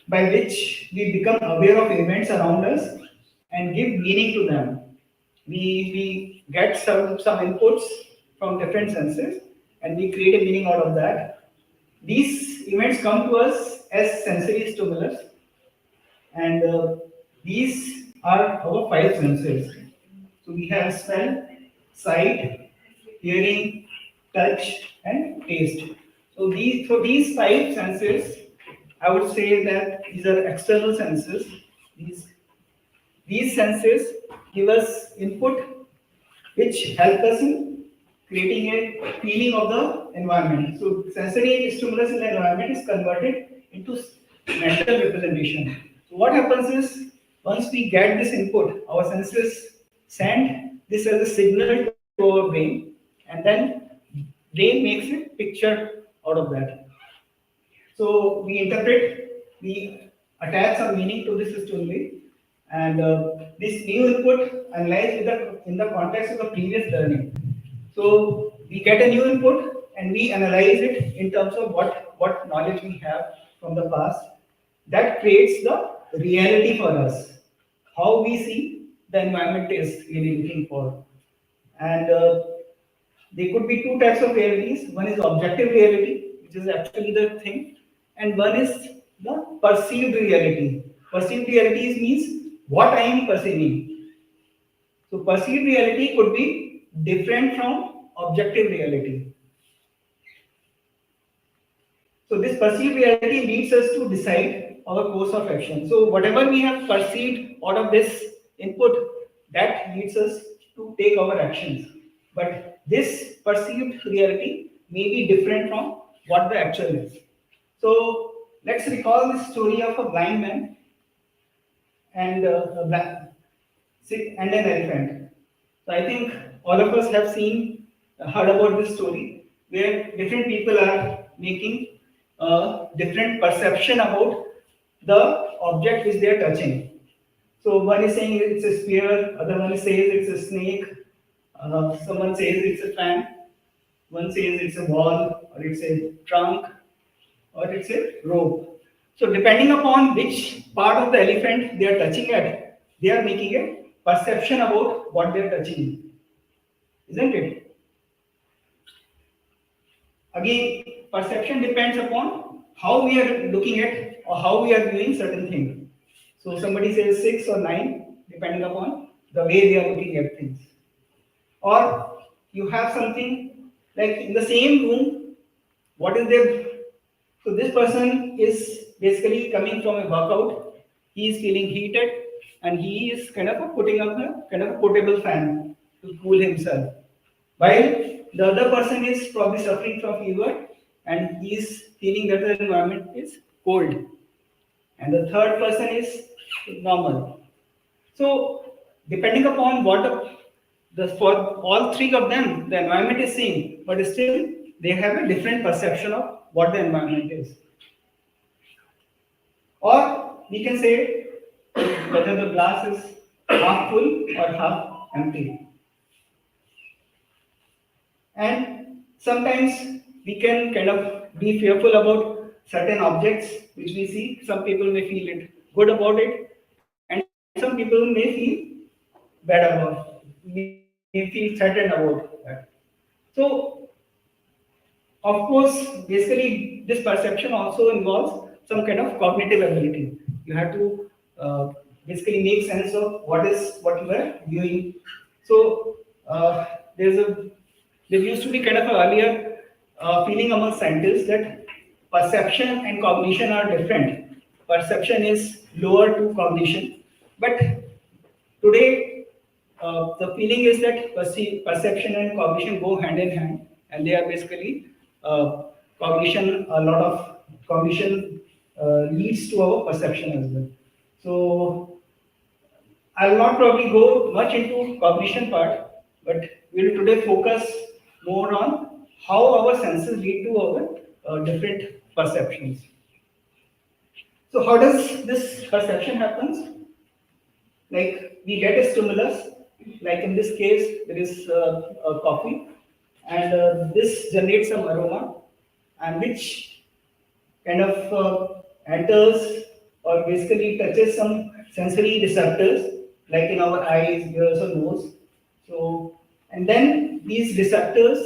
by which we become aware of events around us and give meaning to them. We get some inputs from different senses and we create a meaning out of that. These events come to us as sensory stimulus, and these are our five senses. So we have smell, sight, hearing, touch, and taste. So these five senses, I would say that these are external senses. These these senses give us input which help us in creating a feeling of the environment. So sensory stimulus in the environment is converted into mental representation. So what happens is once we get this input, our senses send this as a signal to our brain, and then brain makes a picture out of that. So we interpret, we attach some meaning to this stimuli, and this new input analyzed in the context of the previous learning. So we get a new input and we analyze it in terms of what knowledge we have from the past. That creates the reality for us. How we see the environment is really looking for. And there could be two types of realities. One is objective reality, which is actually the thing, and one is the perceived reality. Perceived reality means what I am perceiving. So perceived reality could be different from objective reality. So this perceived reality leads us to decide our course of action. So whatever we have perceived out of this input, that leads us to take our actions. But this perceived reality may be different from what the actual is. So let's recall the story of a blind man and and an elephant. So I think all of us have seen, heard about this story where different people are making a different perception about the object which they are touching. So one is saying it's a spear, other one says it's a snake, someone says it's a fan, one says it's a wall, or it's a trunk, or it's a rope. So depending upon which part of the elephant they are touching at, they are making a perception about what they are touching, isn't it? Again, perception depends upon how we are looking at or how we are viewing certain things. So somebody says six or nine, depending upon the way they are looking at things. Or you have something like in the same room, what is there? So this person is basically coming from a workout. He is feeling heated, and he is kind of putting up a kind of a portable fan to cool himself. While the other person is probably suffering from fever, and he is feeling that the environment is cold, and the third person is normal. So depending upon what for all three of them, the environment is same, but still they have a different perception of what the environment is. Or we can say whether the glass is half full or half empty. And sometimes we can kind of be fearful about certain objects which we see. Some people may feel it good about it, and some people may feel bad about it, may feel threatened about that. So of course, basically, this perception also involves some kind of cognitive ability. You have to basically make sense of what you are viewing. So there's a there used to be kind of an earlier feeling among scientists that perception and cognition are different. Perception is lower to cognition, but today, the feeling is that perception and cognition go hand in hand, and they are basically cognition. A lot of cognition leads to our perception as well. So I'll not probably go much into cognition part, but we'll today focus more on how our senses lead to our different perceptions. So how does this perception happens? Like we get a stimulus, like in this case there is a coffee, and this generates some aroma, and which kind of enters or basically touches some sensory receptors, like in our eyes, ears, or nose. So, and then these receptors,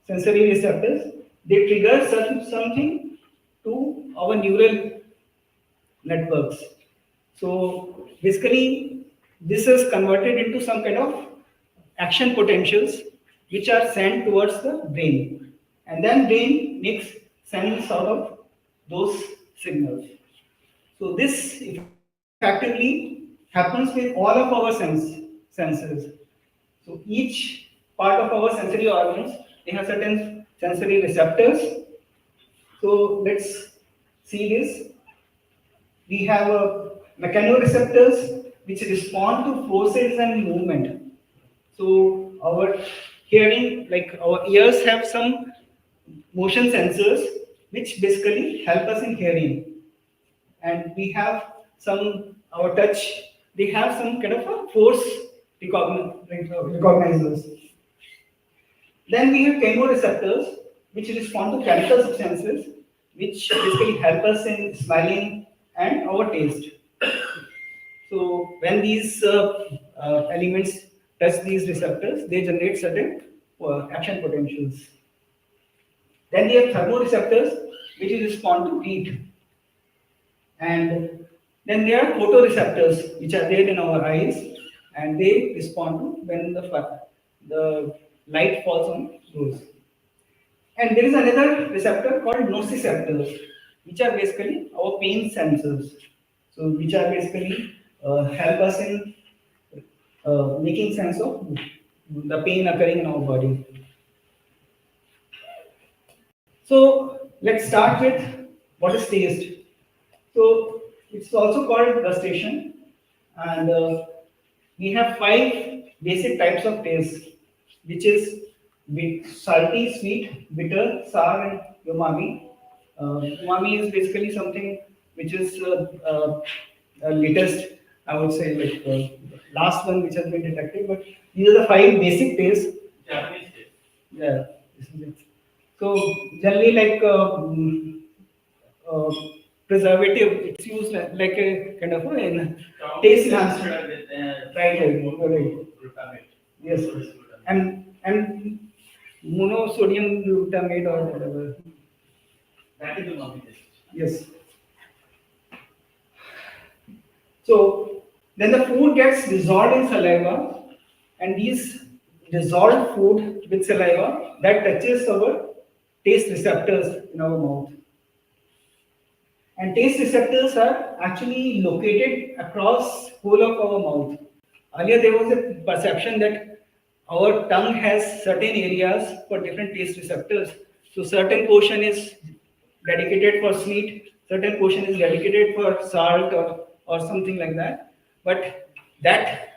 sensory receptors, they trigger something to our neural networks. So basically, this is converted into some kind of action potentials which are sent towards the brain, and then brain makes sense out of those signals. So this effectively happens with all of our senses. So each part of our sensory organs, they have certain sensory receptors. So let's see this. We have mechanoreceptors which respond to forces and movement. So our hearing, like our ears have some motion sensors which basically help us in hearing. And we have some, our touch, they have some kind of a force recognizers. Then we have chemoreceptors, which respond to chemical substances, which basically help us in smelling and our taste. So when these elements touch these receptors, they generate certain action potentials. Then we have thermoreceptors, which respond to heat. And then there are photoreceptors, which are there in our eyes, and they respond to when the light falls on those. And there is another receptor called nociceptors, which are basically our pain sensors. So, which are basically help us in making sense of the pain occurring in our body. So, let's start with what is taste. So, it's also called gustation, and we have five basic types of taste, which is salty, sweet, bitter, sour, and umami. Umami is basically something which is latest, I would say, like last one which has been detected. But these are the five basic tastes. Japanese taste. Yeah, this is it. So generally, like uh, preservative, it's used like a kind of in taste enhancer. Right. Yes. And monosodium glutamate or whatever. That is the umami taste. Yes. So then the food gets dissolved in saliva, and these dissolved food with saliva that touches our taste receptors in our mouth. And taste receptors are actually located across whole of our mouth. Earlier there was a perception that our tongue has certain areas for different taste receptors. So certain portion is dedicated for sweet, certain portion is dedicated for salt or something like that. But that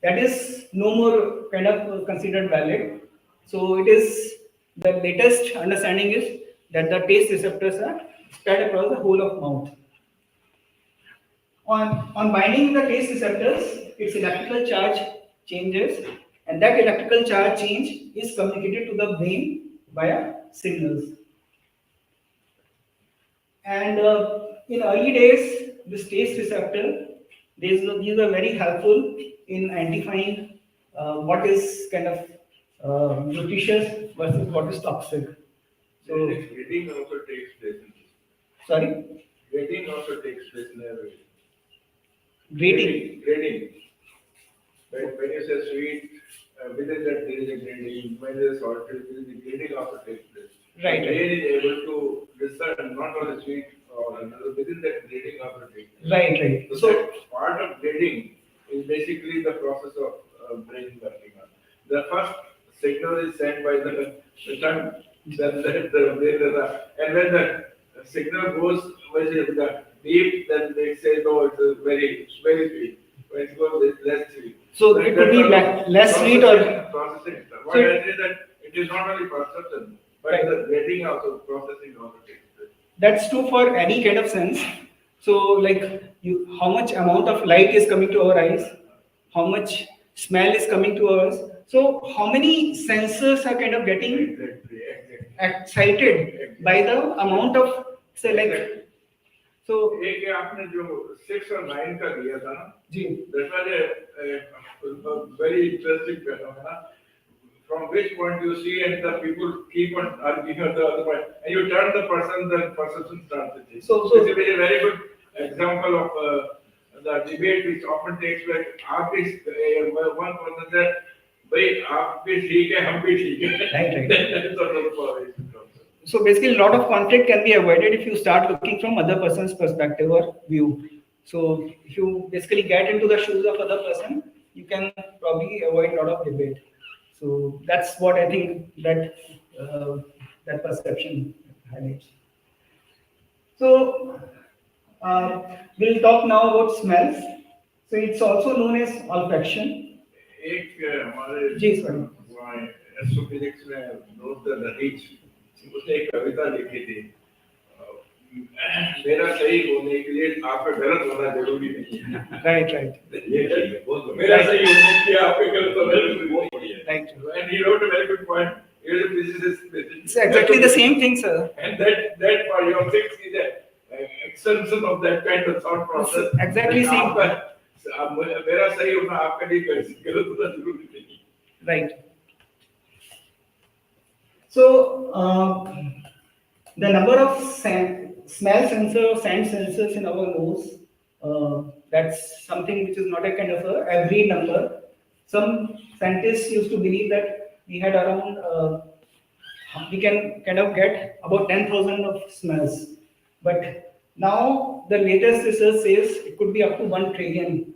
is no more kind of considered valid. So it is the latest understanding is that the taste receptors are spread across the whole of mouth. On binding the taste receptors, its electrical charge changes, and that electrical charge change is communicated to the brain via signals. And in early days, this taste receptor, these are very helpful in identifying what is kind of nutritious versus what is toxic. So, Grading also takes place. Sorry? Grading also takes place in a way. Grading. Grading. When you say sweet, within that there is a grading. When there is salted, the grading also takes place. Right. The brain is able to discern not only sweet or another, within that grading also takes place. Right. So that part of grading is basically the process of brain working on. The first signal is sent by the tongue, then the brain, and when the signal goes with the deep, then they say no, it is very sweet. When it goes, it's less sweet. So it could be less sweet or processing. What I say that it is not only perception, but right. the grading also processing also takes place. That's true for any kind of sense. So like how much amount of light is coming to our eyes, how much smell is coming to us. So how many sensors are kind of getting excited by the amount of say like So एक ये आपने जो 6 और 9 का दिया था ना, जी, that was a very interesting phenomena. From which point you see and the people keep on arguing on the other point, and you turn the person, the perception starts to change. So- This is a very good example of the debate which often takes place. आप भी one person said, भाई आप भी ठीक है, हम भी ठीक है. Right. That sort of correlation comes in. So basically, a lot of conflict can be avoided if you start looking from other person's perspective or view. So if you basically get into the shoes of other person, you can probably avoid a lot of debate. So that's what I think that that perception highlights. So we'll talk now about smells. So it's also known as olfaction. एक हमारे जी sir. Astrophysics में दोस्त रहीज, उसने एक कविता लिखी थी, मेरा सही होने के लिए आपका गलत होना जरूरी नहीं है. Right. ये ठीक है, बहुत मेरा सही होने के लिए आपका गलत होना जरूरी नहीं है. Right. And he wrote a very good point. He was a physicist. It's exactly the same thing, sir. And that for your six is a extension of that kind of thought process. It's exactly same. मेरा सही होना आपका नहीं, गलत होना जरूरी नहीं. Right. So the number of smell sensor or scent sensors in our nose, that's something which is not a kind of a every number. Some scientists used to believe that we had around we can kind of get about 10,000 of smells, but now the latest research says it could be up to 1 trillion.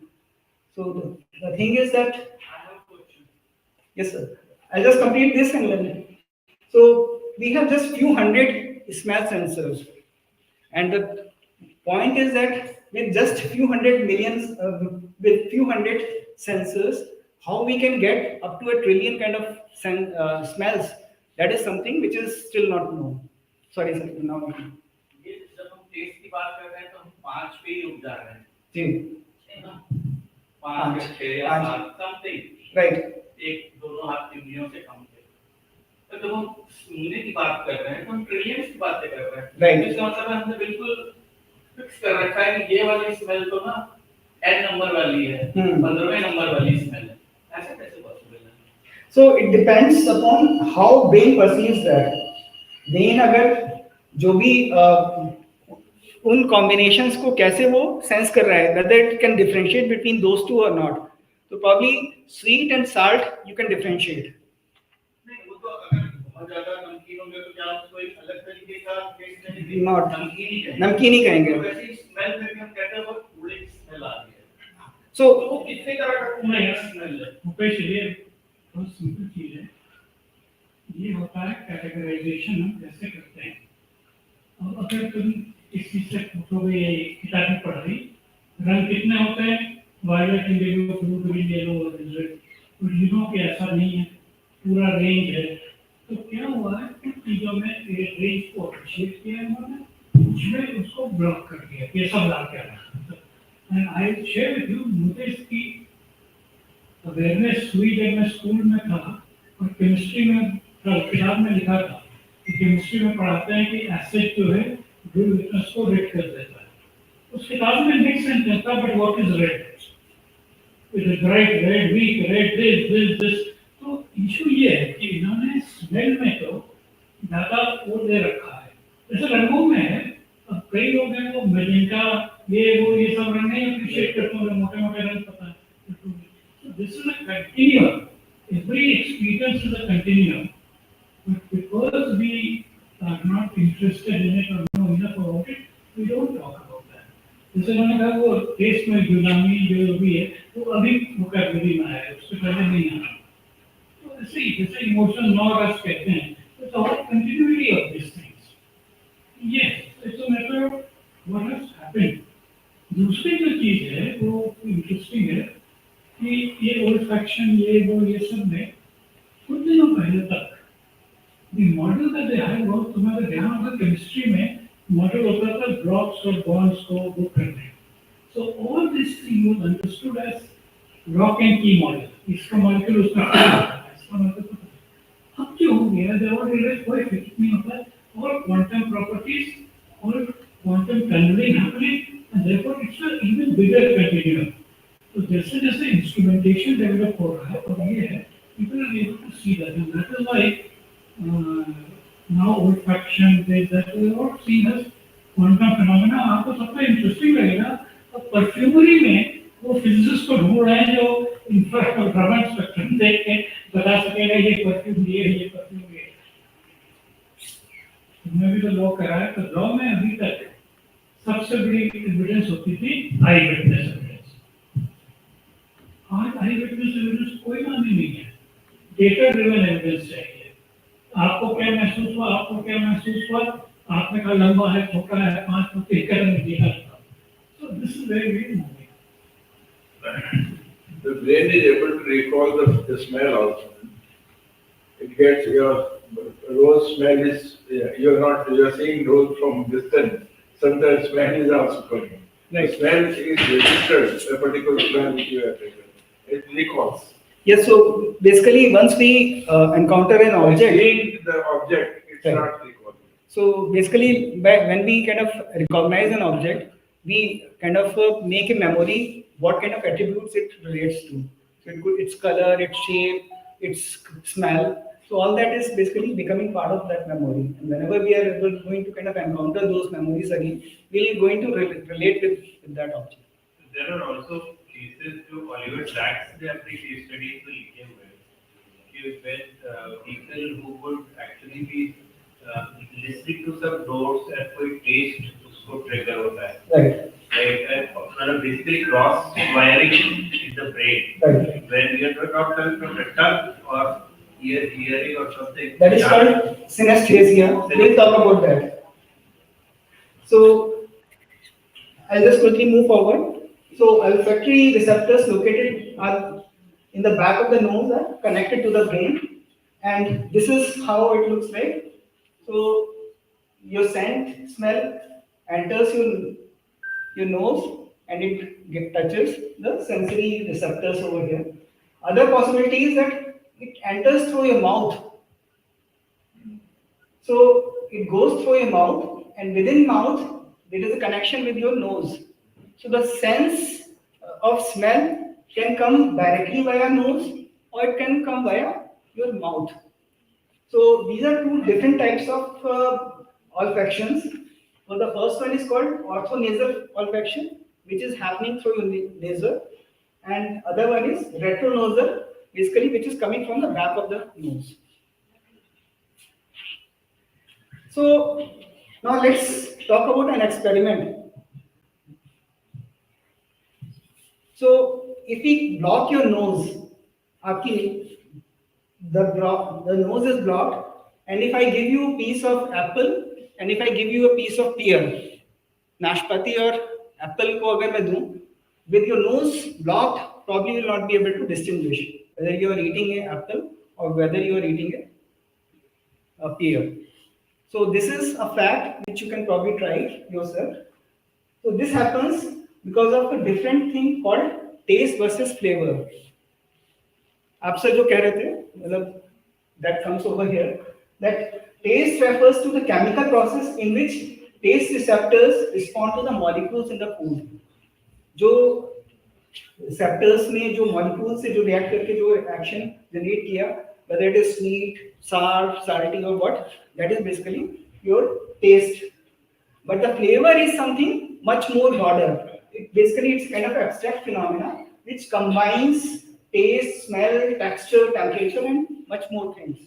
So the thing is that, yes sir, I'll just complete this and then. So we have just few hundred smell sensors, and the point is that with just few hundred millions, with few hundred sensors, how we can get up to a trillion kind of smells? That is something which is still not known. Sorry sir, now. ये जब हम test की बात कर रहे हैं तो हम 5 पे ही रुक जा रहे हैं. जी. है ना? 5 या 6 या 7 समथिंग. Right. एक दोनों हाथ की उंगलियों से कम थे. तो जब हम सुनने की बात कर रहे हैं तो हम ट्रिलियंस की बातें कर रहे हैं. Right. इसका मतलब है हमने बिल्कुल फिक्स कर रखा है कि ये वाली स्मेल तो ना n नंबर वाली है, 15वें नंबर वाली स्मेल है. ऐसा कैसे पॉसिबल है? So it depends upon how brain perceives that. brain अगर जो भी उन combinations को कैसे वो sense कर रहा है, whether it can differentiate between those two or not. So probably sweet and salt you can differentiate. नहीं, वो तो अगर बहुत ज्यादा नमकीन होंगे तो क्या उसको एक अलग तरीके का टेस्ट देंगे? Not. नमकीन ही कहेंगे. नमकीन ही कहेंगे. तो वैसे स्मेल में भी हम कहते हैं वो कूड़े की स्मेल आ रही है. So तो वो कितने तरह का कूड़ा है स्मेल है? मुकेश, ये बहुत सिंपल चीज है. ये होता है कैटेगराइजेशन हम कैसे करते हैं. अब अगर तुम इस चीज से पूछोगे, ये किताब में पढ़ रही, रंग कितने होते हैं, violet, indigo, blue, green, yellow और रेड. तो यूनो कि ऐसा नहीं है, पूरा रेंज है. तो क्या हुआ है, कुछ चीजों में एक रेंज को अप्रिशिएट किया है उन्होंने, कुछ में उसको ब्लॉक कर दिया. ये सब ला के आना. And I share with you, मुझे इसकी अवेयरनेस हुई जब मैं स्कूल में था और केमिस्ट्री में किताब में लिखा था कि केमिस्ट्री में पढ़ाते हैं कि एसिड जो है ड्यू लिटमस को रेड कर देता है. उस किताब में नेक्स्ट सेंटेंस था, but what is red? It is bright red, weak red, this. तो इशू ये है कि इन्होंने स्मेल में तो ज्यादा वो दे रखा है. जैसे रंगों में है, अब कई लोग हैं वो मैजेंटा, ये सब रंग नहीं अप्रिशिएट करते हैं, मोटे मोटे रंग पता है. So this is a continuum. Every experience is a continuum. But because we are not interested in it or know enough about it, we don't talk about that. जैसे मैंने कहा वो टेस्ट में गुलामी जो भी है वो अभी वोकैबुलरी में आया है, उससे पहले नहीं आया. तो जैसे इमोशन नॉ रस कहते हैं, it's all continuity of these things. Yes, it's a matter of what has happened. दूसरी जो चीज है वो इंटरेस्टिंग है कि ये olfaction, ये सब में कुछ दिनों पहले तक the model that they had was, तुम्हारे ध्यान होगा केमिस्ट्री में मॉडल होता था ड्रॉप्स और बॉन्ड्स को बुक करने. So all this thing was understood as rock and key model. इसका मॉलिक्यूल उसका इसका मॉलिक्यूल. अब जो हो गया, they all realized कोई फिक्स नहीं होता, और क्वांटम प्रॉपर्टीज और क्वांटम टनलिंग हमें it's an even bigger continuum. तो जैसे जैसे इंस्ट्रूमेंटेशन डेवलप हो रहा है और ये है, people are able to see that, and that is why now olfaction, that we are not seen as quantum phenomena. आपको सबसे इंटरेस्टिंग लगेगा तो परफ्यूमरी में वो फिजिसिस्ट को ढूंढ रहे हैं जो इंफ्रारेड स्पेक्ट्रम देख के बता सकेगा ये परफ्यूम ये परफ्यूम ये। उसमें भी तो लॉ करा है, तो लॉ में अभी तक सबसे बड़ी एविडेंस होती थी आई विटनेस एविडेंस। आज आई विटनेस एविडेंस कोई मायने नहीं है, डेटा ड्रिवन एविडेंस चाहिए। आपको क्या महसूस हुआ, आपको क्या महसूस हुआ, आपने कहा लंबा है, छोटा है, 5 फुट के करने दिया। So this is very very moving. The brain is able to recall the smell also. It gets your rose smell is, you're seeing rose from distance. Sometimes smell is also coming. Right. The smell is registered, a particular smell which you have taken. It recalls. Yes, so basically once we encounter an object, Seeing the object, it's Right. not recalling. so basically when we kind of recognize an object, we kind of make a memory what kind of attributes it relates to. So its color, its shape, its smell. So all that is basically becoming part of that memory. And whenever we are going to kind of encounter those memories again, we're going to relate with that object. There are also cases to Oliver Sacks, they have case studies to lithium wells. When people who would actually be listening to some notes and कोई taste उसको trigger होता है. Right. Like basically cross wiring in the brain. Right. When you are not coming from the tongue or hearing or something. That is called synesthesia. We'll talk about that. So I'll just quickly move forward. So olfactory receptors located are in the back of the nose are connected to the brain, and this is how it looks like. So your scent smell enters your nose and it touches the sensory receptors over here. Other possibility is that it enters through your mouth. So it goes through your mouth, and within mouth there is a connection with your nose. So the sense of smell can come directly via nose or it can come via your mouth. So these are two different types of olfactions. So the first one is called orthonasal olfaction, which is happening through your nasal, and other one is retronasal, basically which is coming from the back of the nose. So now let's talk about an experiment. So if we block your nose, the nose is blocked, and if I give you a piece of apple and if I give you a piece of pear, नाशपाती और Apple को अगर मैं दूं, with your nose blocked, probably you will not be able to distinguish whether you are eating an apple or whether you are eating a pear. So this is a fact which you can probably try yourself. So this happens because of a different thing called taste versus flavor. आप sir जो कह रहे थे, मतलब that comes over here, that taste refers to the chemical process in which taste receptors respond to the molecules in the food. जो receptors ने जो molecules से जो react करके जो action generate किया, whether it is sweet, sour, salty or what, that is basically your taste. But the flavor is something much more broader. Basically, it's kind of abstract phenomena which combines taste, smell, texture, temperature, and much more things.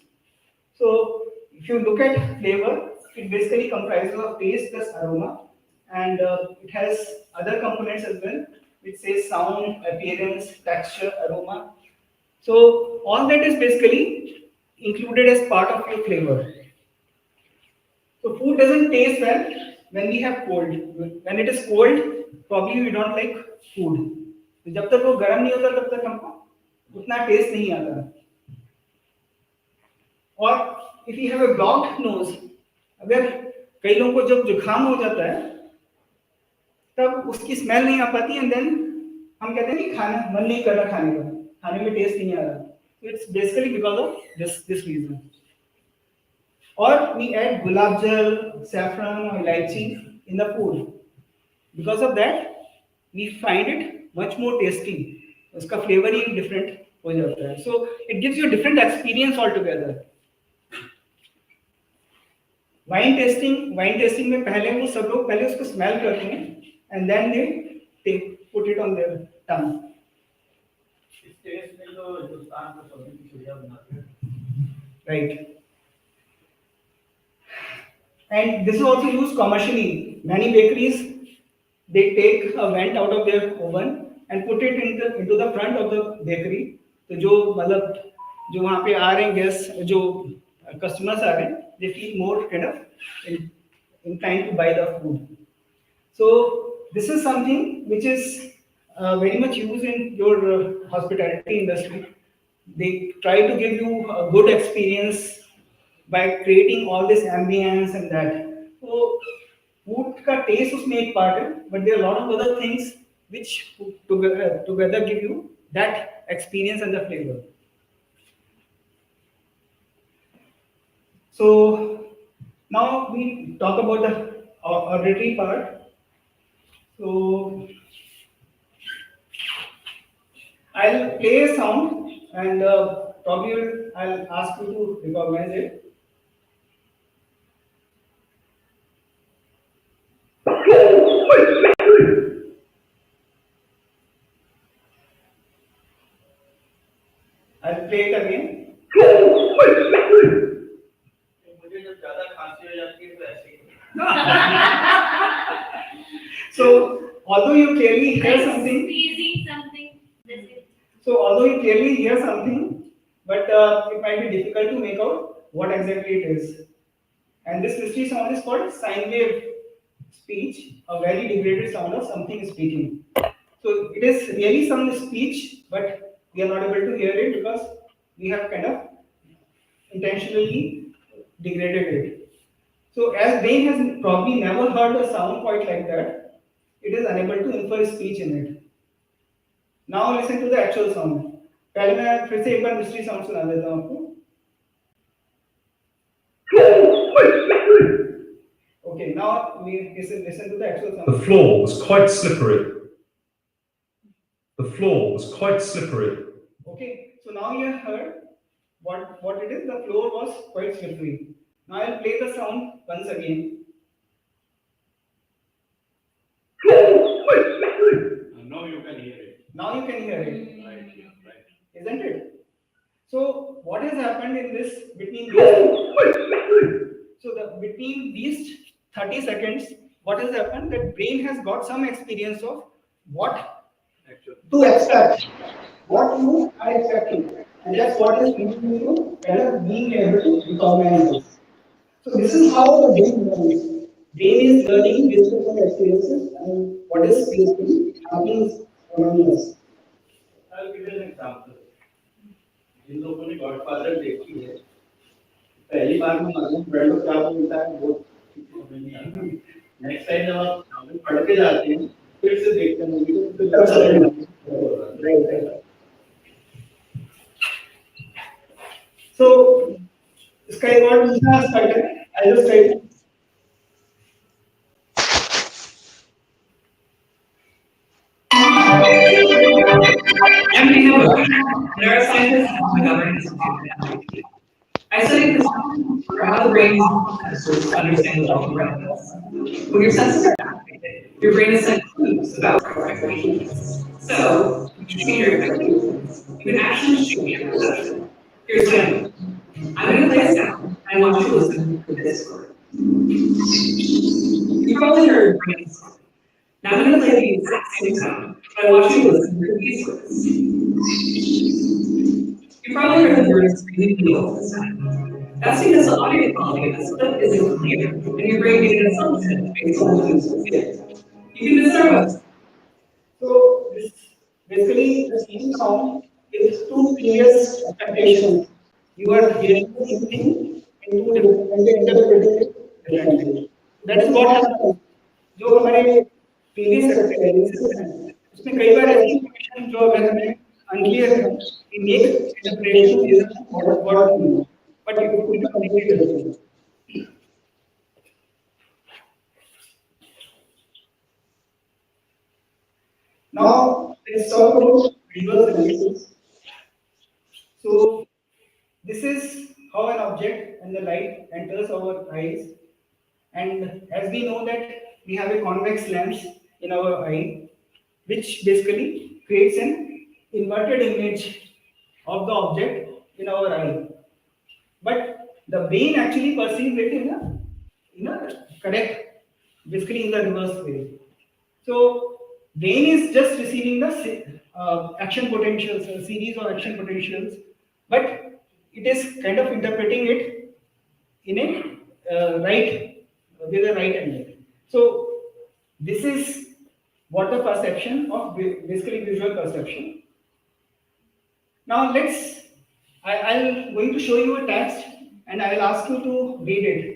So, if you look at flavor, it basically comprises of taste plus aroma, and it has other components as well, which says sound, appearance, texture, aroma. So, all that is basically included as part of your flavor. So, food doesn't taste well when we have cold. When it is cold, probably we don't like food. तो जब तक वो गर्म नहीं होता तब तक हमको उतना टेस्ट नहीं आता. और if you have a blocked nose, अगर कई लोगों को जब जुकाम हो जाता है तब उसकी स्मेल नहीं आ पाती, एंड देन हम कहते हैं कि खाना मन नहीं कर रहा, खाने में टेस्ट नहीं आ रहा. So it's basically because of this reason. Or we add gulab jal, saffron or elaichi in the food. Because of that, we find it much more tasty. उसका flavor ही different हो जाता है. So it gives you a different experience altogether. Wine tasting में पहले वो सब लोग पहले उसको स्मेल करते हैं and then they put it on their tongue. इस टेस्ट में तो हिंदुस्तान को सबसे बढ़िया बनाते हैं. Right. And this is also used commercially. Many bakeries, they take a vent out of their oven and put it into the front of the bakery. तो जो मतलब जो वहाँ पे आ रहे हैं गेस्ट जो customers आ रहे हैं, they feel more kind of inclined to buy the food. So this is something which is very much used in your hospitality industry. They try to give you a good experience by creating all this ambience and that. So food का taste उसमें एक part है, but there are a lot of other things which together give you that experience and the flavor. So now we talk about the auditory part. So I'll play a sound and probably I'll ask you to recognize it. I'll play it again. मुझे जब ज़्यादा खांसी हो जाती है तो ऐसे ही. So although you clearly hear something, Squeezing something. That's it. so although you clearly hear something, but it might be difficult to make out what exactly it is. And this mystery sound is called sine wave speech, a very degraded sound of something speaking. So it is really some speech, but we are not able to hear it because we have kind of intentionally degraded it. So as brain has probably never heard a sound quite like that, it is unable to infer speech in it. Now listen to the actual sound. पहले मैं फिर से एक बार mystery sound सुना देता हूँ आपको. Okay, now we listen to the actual sound. The floor was quite slippery. The floor was quite slippery. Okay, so now you have heard what it is. The floor was quite slippery. Now I'll play the sound once again. Now you can hear it. Now you can hear it, Right, yeah, right. isn't it? So what has happened in this between these? So between these 30 seconds, what has happened? That brain has got some experience of what to expect, what you are expecting, and that's what is making you kind of being able to recognize this. So this is how the brain learns. Brain is learning based on the experiences and what is basically happening around us. I'll give you an example. जिन लोगों ने godfather देखी है, पहली बार में मालूम bread को क्या बोलता है वो नेक्स्ट टाइम जब आप पढ़ के जाते हैं फिर से देखते हैं मूवी को तो अच्छा लगता है. So इसका एक और दूसरा स्टार्ट है. I just try to. I'm Nina Bush, neuroscientist at the Governance Institute at MIT. I study for how the brain uses to understand the world around us. When your senses are activated, your brain is sent clues about your expectations. So, you can change your expectations. You can actually change your perception. Here's what I mean. I'm going to play a sound, and I want you to listen to this word. You probably heard brain sound. Now I'm going to play the exact same sound, but I want you to listen to these words. You probably heard the words breathing needle this time. That's because the audio quality of this clip isn't clear, and your brain made an assumption based on the clues it's given. You can visit our website. So this basically the speaking sound is two previous expectations. You are hearing the same thing in two different and they interpreted it differently. That is what happens. जो हमारे previous experiences हैं, उसमें कई बार ऐसी information जो अगर हमें unclear है, we make interpretation based on what we know, but it could be completely different. Now let's talk about visual symbols. So this is how an object and the light enters our eyes. And as we know that we have a convex lens in our eye, which basically creates an inverted image of the object in our eye. But the brain actually perceives it in a correct, basically in the reverse way. So brain is just receiving the action potentials, a series of action potentials, but it is kind of interpreting it in a with a right angle. So this is what the perception of basically visual perception. Now I'll going to show you a text and I'll ask you to read it.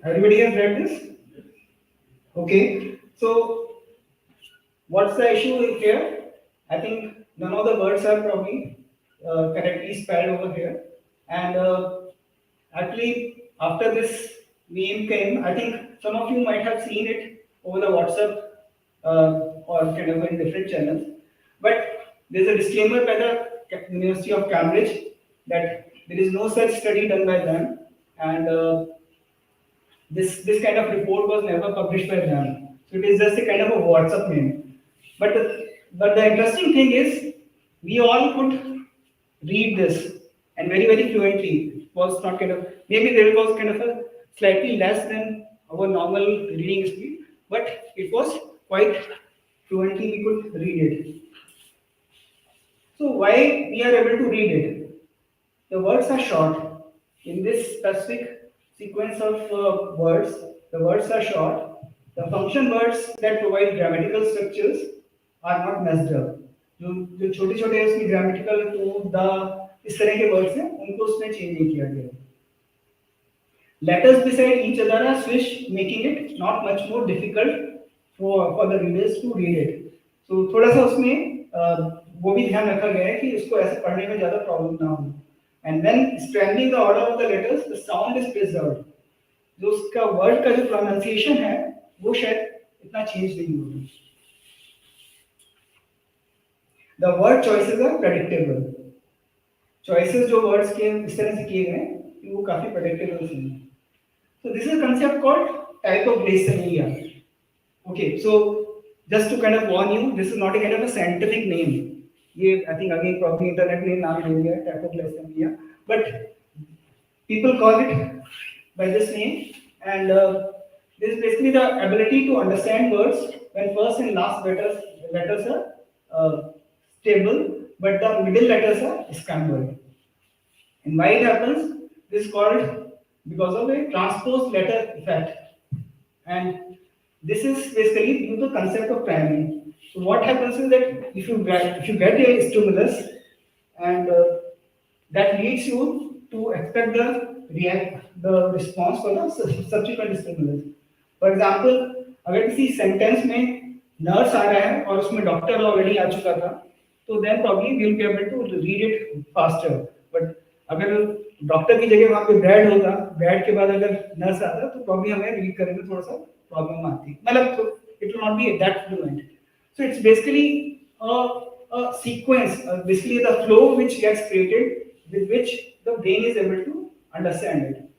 Everybody has read this? Okay. So what's the issue here? I think none of the words are probably correctly spelled over here. And actually, after this meme came, I think some of you might have seen it over the WhatsApp or kind of in different channels. But there's a disclaimer by the University of Cambridge that there is no such study done by them, and this kind of report was never published by them. So it is just a kind of a WhatsApp meme. But the interesting thing is we all could read this and very fluently. It was not kind of, maybe there was kind of a slightly less than our normal reading speed, but it was quite fluently we could read it. So why we are able to read it? The words are short. In this specific sequence of words, the words are short. The function words that provide grammatical structures are not messed up. जो छोटे छोटे उसमें grammatical to the इस तरह के words हैं उनको उसमें change नहीं किया गया. Letters beside each other are switched, making it not much more difficult for the readers to read it. So थोड़ा सा उसमें वो भी ध्यान रखा गया है कि इसको ऐसे पढ़ने में ज़्यादा problem ना हो. And when straightening the order of the letters, the sound is preserved. जो उसका word का जो pronunciation है वो शायद इतना change नहीं होगा. The word choices are predictable. Choices जो words के इस तरह से किए गए हैं वो काफी predictable हैं. So this is a concept called typoglycemia. Okay, so just to kind of warn you, this is not a kind of a scientific name. ये I think again probably internet में नाम ले लिया typoglycemia, but people call it by this name, and this is basically the ability to understand words when first and last letters are stable, but the middle letters are scrambled. And why it happens? This is called because of a transposed letter effect, and this is basically due to the concept of priming. So what happens is that if you get a stimulus, and that leads you to expect the response for the subsequent stimulus. For example, अगर किसी sentence में nurse आ रहा है और उसमें doctor already आ चुका था, तो then probably we will be able to read it faster. But अगर डॉक्टर की जगह वहाँ पे बेड होगा, बेड के बाद अगर नर्स आता तो probably हमें रीड करने में थोड़ा सा प्रॉब्लम आती है. मतलब it will not be that fluent. So it's basically a sequence, basically the flow which gets created with which the brain is able to understand it.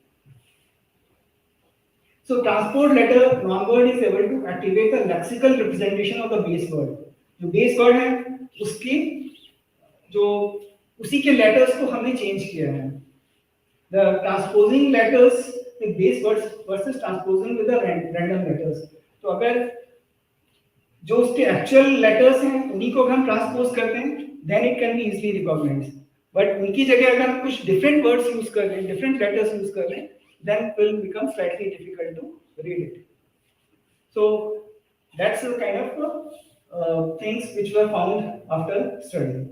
So transport letter non-word is able to activate the lexical representation of the base word. जो base word है उसकी जो उसी के letters को हमने change किया है. The transposing letters with base words versus transposing with the random letters. तो अगर जो उसके actual letters हैं उन्हीं को हम transpose करते हैं, then it can be easily recognized. But उनकी जगह अगर हम कुछ different words use कर रहे हैं, different letters use कर रहे हैं, then it will become slightly difficult to read it. So that's the kind of things which were found after study.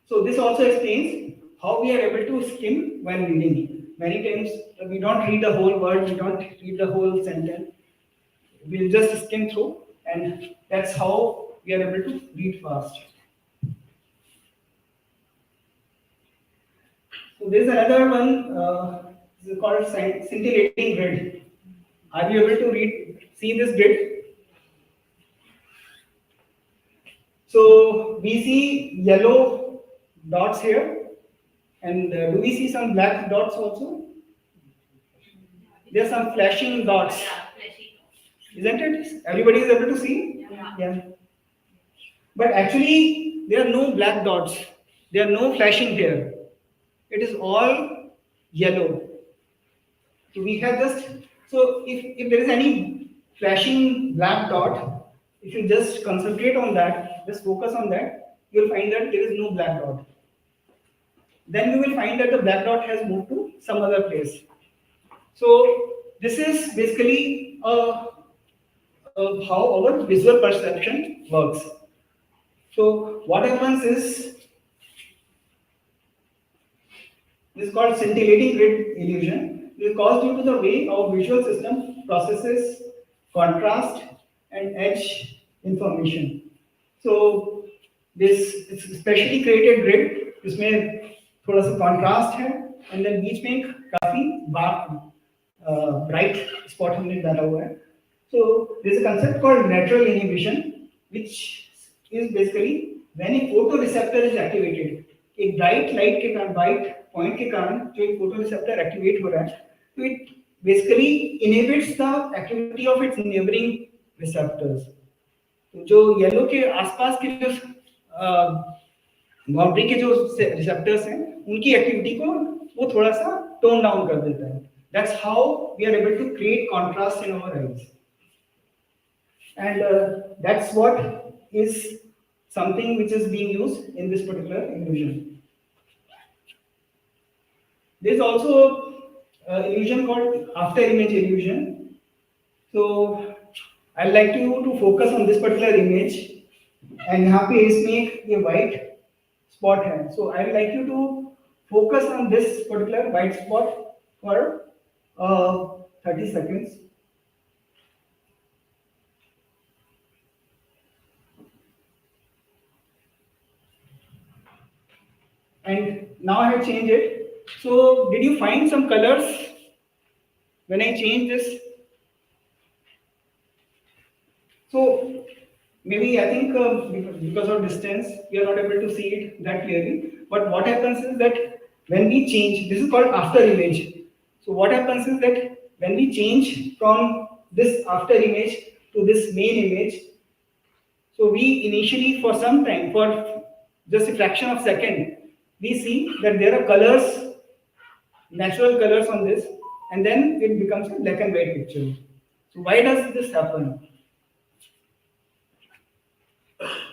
So this also explains how we are able to skim when reading. Many times we don't read the whole word, we don't read the whole sentence. we'll just skim through, and that's how we are able to read fast. So there's another one, this is called scintillating grid. Are you able to see this grid? So we see yellow dots here, and do we see some black dots also? There are some flashing dots, Yeah, flashing. isn't it? Everybody is able to see? Yeah. But actually, there are no black dots. There are no flashing here. It is all yellow. So we have just, so if there is any flashing black dot, if you just concentrate on that, just focus on that, you will find that there is no black dot. Then you will find that the black dot has moved to some other place. So this is basically how our visual perception works. So what happens is, this is called scintillating grid illusion. It is caused due to the way our visual system processes contrast and edge information. So this is specially created grid, इसमें थोड़ा सा contrast है, and then बीच में एक काफी bright spot हमने डाला हुआ है. So there is a concept called lateral inhibition, which is basically when a photoreceptor is activated. एक bright light के कारण, bright point के कारण जो एक photoreceptor activate हो रहा है, तो it basically inhibits the activity of its neighboring receptors. तो जो yellow के आसपास के जो बाउंड्री के जो receptors हैं, उनकी एक्टिविटी को वो थोड़ा सा टोन डाउन कर देता है. That's how we are able to create contrast in our eyes. And that's what is something which is being used in this particular illusion. There's also illusion called after image illusion. So I'd like you to focus on this particular image, and यहाँ पे इसमें ये white spot है. So I'd like you to focus on this particular white spot for 30 seconds. And now I have changed it. So did you find some colors when I changed this? So maybe I think because of distance, we are not able to see it that clearly. But what happens is that when we change, this is called after image. So what happens is that when we change from this after image to this main image, so we initially for some time, for just a fraction of a second, we see that there are colors, natural colors on this, and then it becomes a black and white picture. So why does this happen?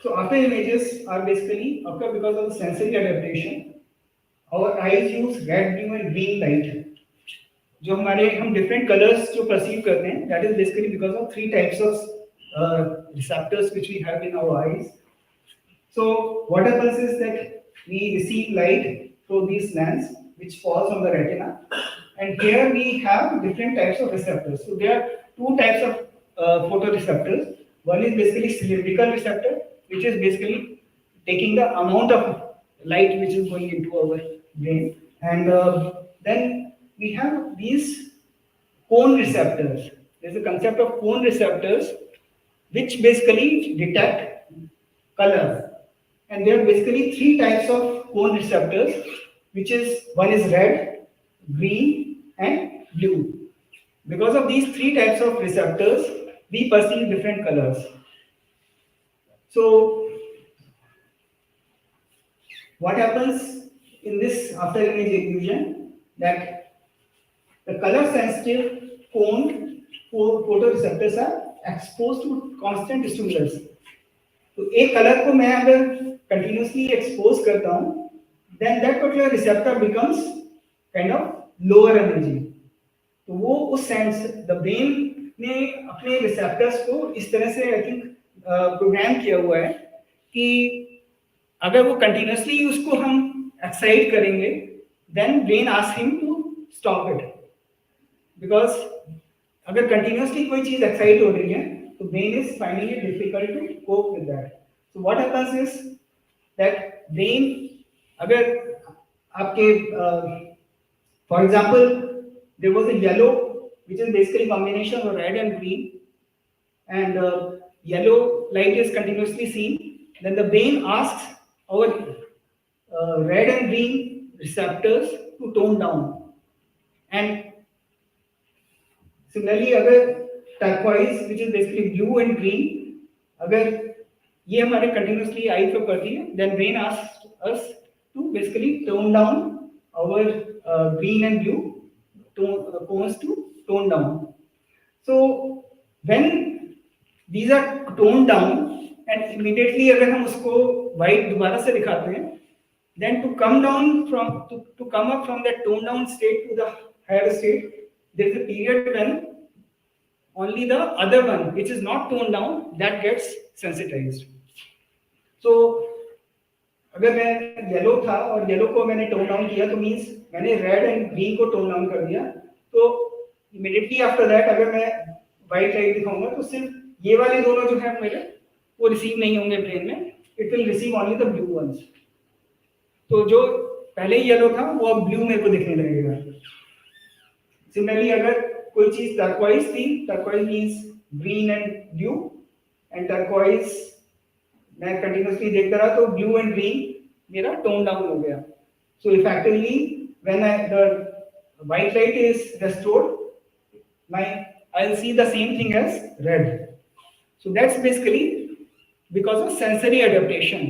So after images are basically occur because of the sensory adaptation. Our eyes use red, blue and green light. जो हमारे हम different colors जो perceive करते हैं, that is basically because of three types of receptors which we have in our eyes. So what happens is that we receive light through these lens which falls on the retina, and here we have different types of receptors. So there are two types of photoreceptors. One is basically cylindrical receptor, which is basically taking the amount of light which is going into our brain, and then we have these cone receptors. There's a concept of cone receptors which basically detect color, and there are basically three types of cone receptors, which is one is red, green and blue. Because of these three types of receptors, we perceive different colors. So what happens in this after image illusion, that the color sensitive cone photoreceptors are exposed to constant stimulus. तो एक colour को मैं अगर continuously expose करता हूँ, then that particular receptor becomes kind of lower energy. तो वो उस sense the brain ने अपने receptors को इस तरह से I think प्रोग्राम किया हुआ है कि अगर वो continuously उसको हम excite करेंगे, then brain asks him to stop it, because अगर कंटिन्यूसली कोई चीज एक्साइट हो रही है तो brain is finding it difficult to cope with that. So what happens is that brain, अगर आपके for example there was a yellow which is basically combination of red and green, and yellow light is continuously seen, then the brain asks our red and green receptors to tone down. And similarly, अगर turquoise which is basically blue and green, अगर ये हमारे continuously eye पे पड़ती है, then brain asks us to basically tone down our green and blue tones to tone down. So when these are toned down and immediately अगर हम उसको white दोबारा से दिखाते हैं, then to come down from to come up from that toned down state to the higher state, there is a period when only the other one which is not toned down that gets sensitized. So अगर मैं yellow था और yellow को मैंने tone down किया तो means मैंने red and green को टोन डाउन कर दिया, तो इमीडिएटली आफ्टर दैट अगर मैं व्हाइट लाइट दिखाऊंगा तो सिर्फ ये वाले दोनों जो है मेरे वो रिसीव नहीं होंगे ब्रेन में, it will receive only the blue ones. तो जो पहले ही येलो था वो अब ब्लू मेरे को दिखने लगेगा. सिमिलरली अगर कोई चीज टर्कोइज थी, turquoise means green and blue, and turquoise मैं कंटिन्यूअसली देखता रहा तो ब्लू एंड ग्रीन मेरा टोन डाउन हो गया. सो effectively when the white light is restored, I'll see the same thing as red. So that's basically because of sensory adaptation.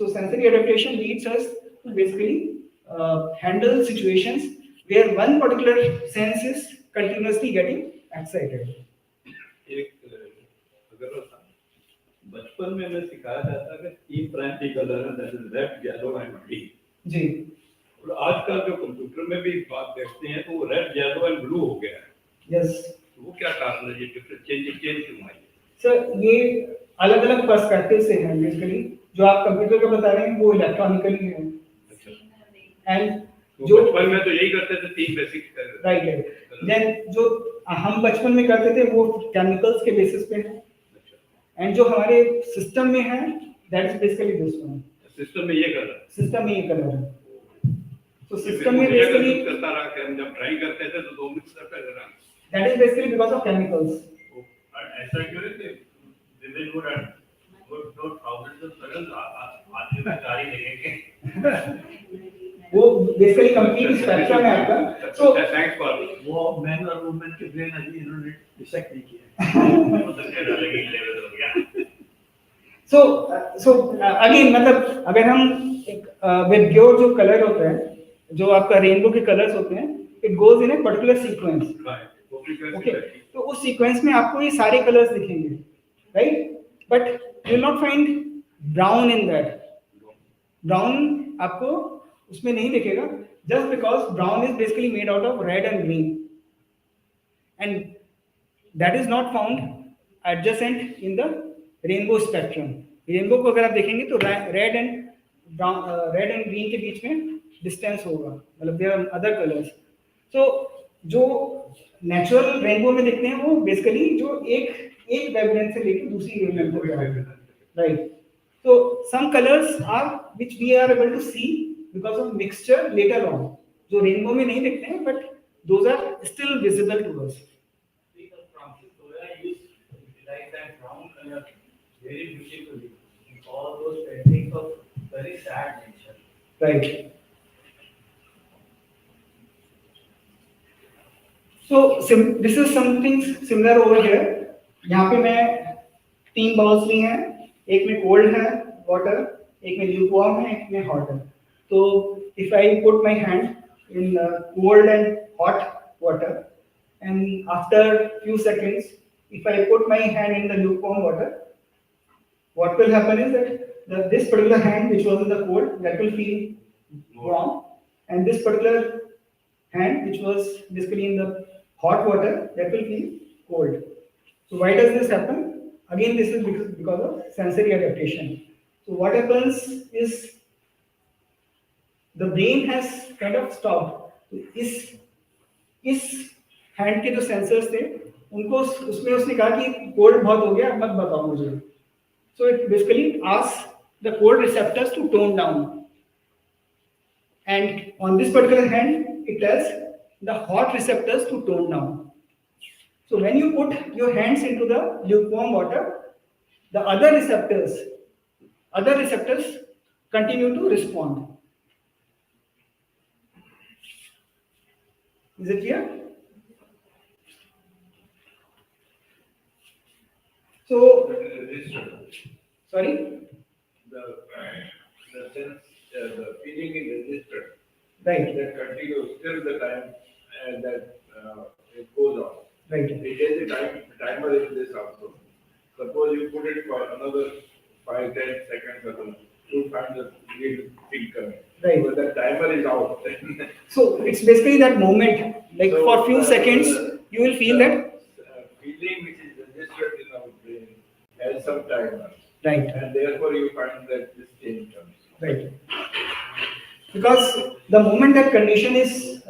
So sensory adaptation leads us to basically handle situations where one particular sense is continuously getting excited. बचपन में मैं सिखाया जाता कि 3 primary colour है, that is red, yellow and green जी. और आजकल जो कंप्यूटर में भी बात देखते हैं तो वो रेड, येलो एंड ब्लू हो गया है. यस. वो क्या कारण है, ये डिफरेंट चेंज क्यों आई? सर ये अलग अलग पर्सपेक्टिव से है. बेसिकली जो आप कंप्यूटर का बता रहे हैं वो इलेक्ट्रॉनिकली है. एंड जो बचपन में तो यही करते थे, 3 बेसिक. राइट. देन जो हम बचपन में करते थे वो केमिकल्स के बेसिस पे है, एंड जो हमारे सिस्टम में है that is basically this one. System में ये कलर, सिस्टम में ये कलर है. तो सिस्टम में बेसिकली करता रहा कि हम जब ट्राई करते थे तो 2 मिक्स करते थे. That is basically because of chemicals. ऐसा क्यों है कि women would not thousands of colours आज में सारी देखेंगे. वो बेसिकली कंप्लीट स्पेक्ट्रम है आपका. सो थैंक्स फॉर वो मैन और वुमेन के ब्रेन अभी इन्होंने डिसेक्ट नहीं किया. वो तो कहना लगी लेवल हो गया. सो अगेन मतलब अगर हम विद प्योर जो कलर होता है, जो आपका रेनबो के कलर्स होते हैं, it goes in a particular sequence. Okay. तो उस सीक्वेंस में आपको ये सारे कलर्स दिखेंगे, right? But you will not find brown in that. Brown आपको उसमें नहीं दिखेगा, just because brown is basically made out of red and green, and that is not found adjacent in the rainbow spectrum. Rainbow को अगर आप देखेंगे तो red and green के बीच में डिस्टेंस होगा, मतलब देयर आर अदर कलर्स. सो जो नेचुरल रेनबो में दिखते हैं वो बेसिकली जो एक वेवलेंथ से लेकर दूसरी वेवलेंथ तक जा रहे हैं, right? So some colors are which we are able to see because of mixture later on, जो रेनबो में नहीं दिखते हैं, but those are still visible to us. Very beautifully in all those paintings of very sad nature. Right. So this is something similar over here. यहाँ पे मैं 3 bowls ली हैं, एक में कोल्ड है वाटर, एक में ल्यूकवार्म है, एक में हॉट है. तो if I put my hand in cold and hot water, and after few seconds if I put my hand in the lukewarm water, what will happen is that this particular hand which was in the cold, that will feel warm, and this particular hand which was basically in the hot water, that will feel cold. So why does this happen? Again, this is because of sensory adaptation. So what happens is the brain has kind of stopped. इस hand के जो sensors थे उनको उसमें उसने कहा कि cold बहुत हो गया, मत बताओ मुझे. So it basically asks the cold receptors to tone down. And on this particular hand, it tells the hot receptors to tone down. So when you put your hands into the lukewarm water, the other receptors continue to respond. Is it clear? So, sorry? The sense, the feeling is registered. Right. That continues till the time that it goes on. Right. It is a timer in this also. Suppose you put it for another 5, 10 seconds or so, you find the real thing coming. Right. But the timer is out. So it's basically that moment, like So, for few seconds, you will feel that. Feeling which is registered in our brain has some timer. Right. And therefore you find that this change comes. Right. Because the moment that condition is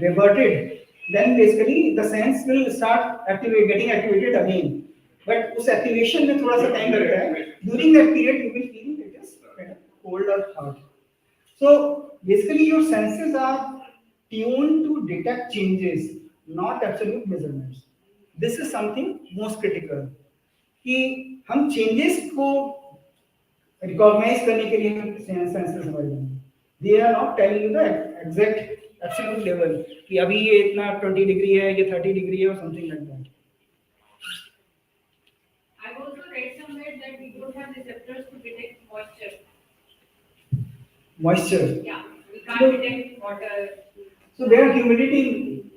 reverted, then basically the sense will start getting activated again. But उस activation में थोड़ा सा time लगता है. During that period, you will feel it is kind of cold or hot. So basically, your senses are tuned to detect changes, not absolute measurements. This is something most critical. कि हम changes को recognize करने के लिए senses हमारे हैं. They are not telling you the exact absolute level कि अभी ये इतना 20 डिग्री है, ये 30 डिग्री है, or something like that. I've also read somewhere that we don't have receptors to detect moisture. Moisture. Yeah, we can't detect water. So there are humidity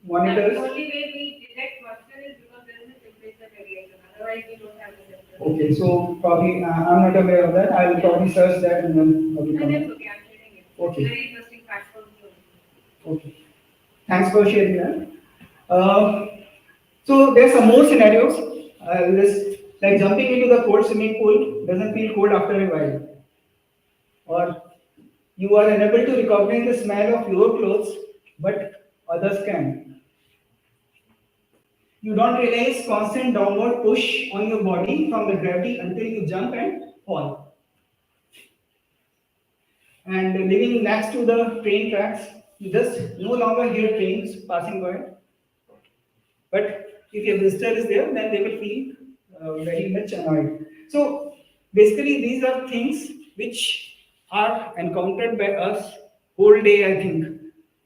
monitors. The only way we detect moisture is because there is a temperature variation. Otherwise, we don't have receptors. Okay, so probably I'm not aware of that. I'll probably search that and then probably No, come. that's okay. I'm sharing it. Okay. Very interesting fact from you. Okay. Thanks for sharing that. So there's some more scenarios. This, like jumping into the cold swimming pool doesn't feel cold after a while. Or you are unable to recognize the smell of your clothes, but others can. You don't realize constant downward push on your body from the gravity until you jump and fall. And living next to the train tracks, you just no longer hear trains passing by. But if a visitor is there, then they will feel very much annoyed. So basically, these are things which are encountered by us whole day. I think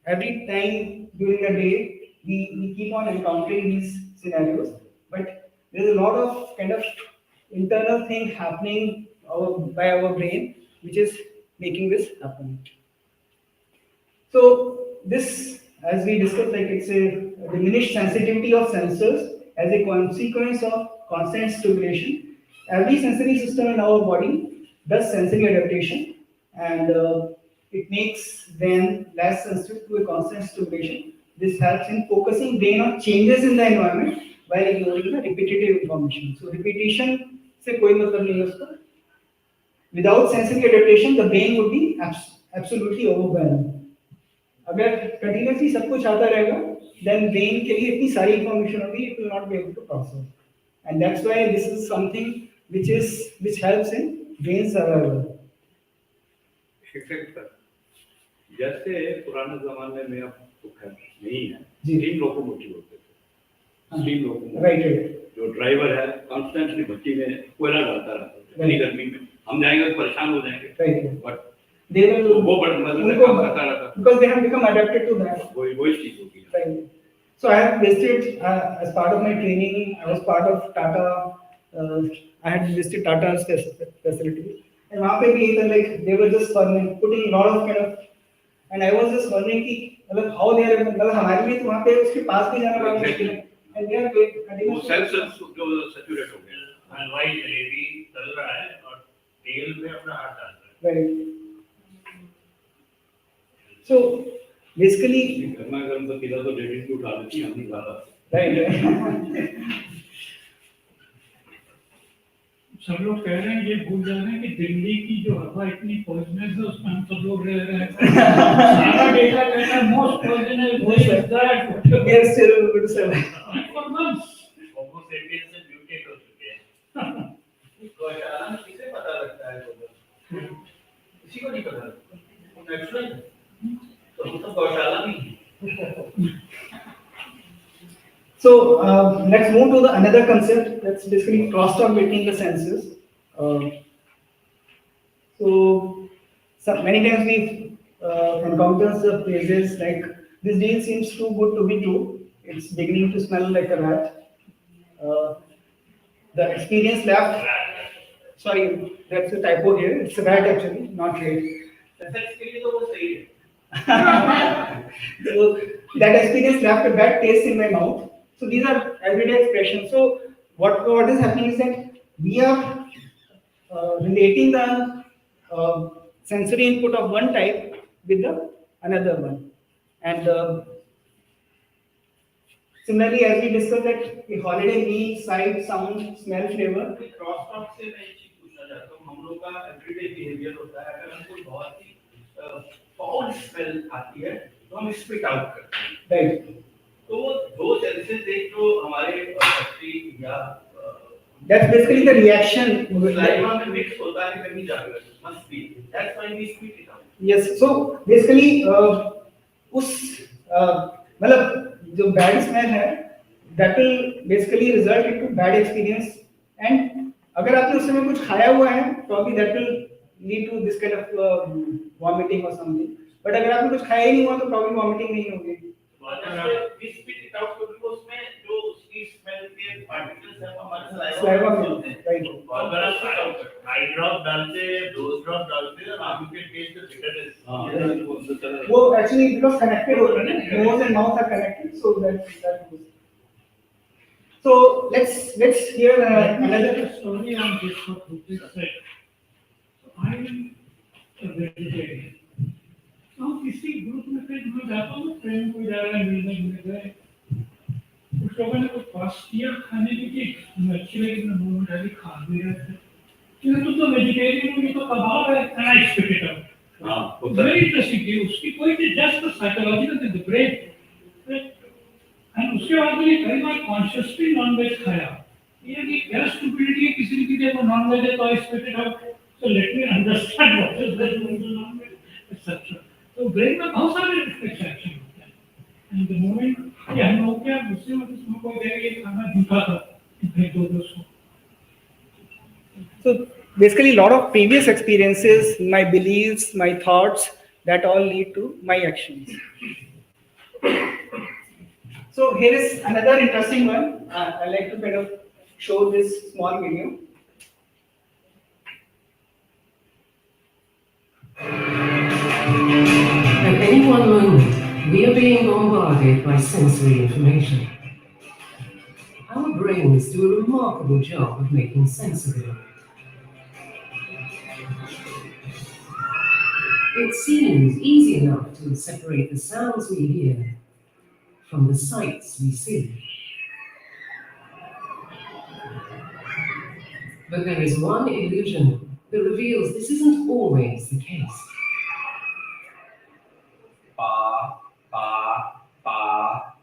every time during the day we keep on encountering these scenarios. But there's a lot of kind of internal thing happening by our brain, which is making this happen. So this, as we discussed, like it's a diminished sensitivity of sensors as a consequence of constant stimulation. Every sensory system in our body does sensory adaptation, and it makes brain less sensitive to a constant stimulation. This helps in focusing brain on changes in the environment while ignoring the repetitive information. So repetition से कोई मतलब नहीं है उसका. Without sensory adaptation, the brain would be absolutely overwhelmed. अगर continuously सब कुछ आता रहेगा, then brain के लिए इतनी सारी information होगी, it will not be able to process. And that's why this is something which helps in brain survival. जैसे पुराने जमाने में अब तो खैर नहीं है, स्टीम लोकोमोटिव होते थे, स्टीम लोकोमोटिव, राइट, जो ड्राइवर है कॉन्स्टेंटली भट्टी में कोयला डालता रहता है, इतनी गर्मी में हम जाएंगे तो परेशान हो जाएंगे, राइट, बट they will वो बड़ा मजा काम करता रहता है, because they have become adapted to that. वही चीज होगी. Right. So I have visited as part of my training. I was part of Tata. I had visited Tata's facility, and वहाँ पे भी either like they were just putting a lot of kind of, and I was just wondering कि मतलब how they are, मतलब हमारे लिए तो वहाँ पे उसके पास भी जाना बड़ा मुश्किल है, and they are वो सेल्स जो सैचुरेट हो गया, हलवाई जलेबी तल रहा है और तेल में अपना हाथ डाल रहा है. Right. So basically, गर्मा गर्म तो किला तो डेढ़ इंच उठा लेती हम नहीं खाता. right. सब लोग कह रहे हैं, ये भूल जा रहे हैं कि दिल्ली की जो हवा इतनी पॉइजनस है उसमें हम सब लोग रह रहे हैं. सारा डेटा कहता है most poisonous is that we are still able to survive. For months. Homo sapiens से mutate हो चुके हैं। गौशाला में किसे पता लगता है गोबर? किसी को नहीं पता लगता, वो नेचुरल है, तो हम तो गौशाला में ही। So let's move to the another concept. That's basically crosstalk between the senses. So many times we encounter the phrases like this deal seems too good to be true. It's beginning to smell like a rat. The experience left. Sorry, that's a typo here. It's a rat actually, not rat. Sex के लिए तो वो सही है। So that experience left a bad taste in my mouth. So these are everyday expressions. So what is happening is that we are relating the sensory input of one type with the another one, and similarly as we discussed that a holiday meal, sight, sound, smell, flavor. Cross talk से मैं एक चीज पूछना चाहता हूँ, हम लोग का एवरीडे बिहेवियर होता है, अगर हमको बहुत ही फाउल स्मेल आती है तो हम स्पिट आउट करते हैं, Right. तो वो दो सेंसेस एक तो हमारे फैक्ट्री या That's basically the reaction. लाइवा में मिक्स होता है कभी जाकर, must be, that's why we spit it out. Yes. So basically उस मतलब जो bad smell है that will basically result into bad experience, and अगर आपने उस समय कुछ खाया हुआ है probably that will lead to this kind of vomiting or something, but अगर आपने कुछ खाया ही नहीं हुआ तो probably vomiting नहीं होगी। वी स्पिट इट आउट क्योंकि उसमें जो उसकी स्मेल के पार्टिकल्स हैं वो हमारे Saliva में में, होते हैं, right. अगर आप आई ड्रॉप डालते हैं, डोज ड्रॉप डालते हैं, आप you can taste the bitterness. वो actually because connected होता है ना, nose and mouth are connected, so that goes. So let's hear another story on this what Rupik said. So I am a vegetarian. तो किसी group में फिर मैं जाता हूँ, फ्रेंड को जा रहा है मिलने गए, कुछ लोगों ने कुछ पास किया खाने के लिए, अच्छी लगी मैं मुंह में डाली खा भी रहे थे, क्योंकि तो वेजिटेरियन में तो कबाब है, and I spit it out. हाँ, Very interesting कि उसकी कोई भी just the psychological thing, the brain, and उसके बाद मैंने कई बार consciously non-veg खाया, ये कि क्या stupidity है किसी की देखो non-veg है तो I spit it out, so let me understand what is veg, what is non-veg, etc. तो ब्रेन में बहुत सारे रिफ्लेक्स एक्शन होते हैं, and the moment कि हम लोग क्या गुस्से में उसमें कोई कहेगा ये खाना झूठा था, फिर दो दोस्तों। So basically, a lot of previous experiences, my beliefs, my thoughts, that all lead to my actions. So here is another interesting one. I like to kind of show this small video. At any one moment, we are being bombarded by sensory information. Our brains do a remarkable job of making sense of it all. It seems easy enough to separate the sounds we hear from the sights we see. But there is one illusion that reveals this isn't always the case. Ba, ba, ba.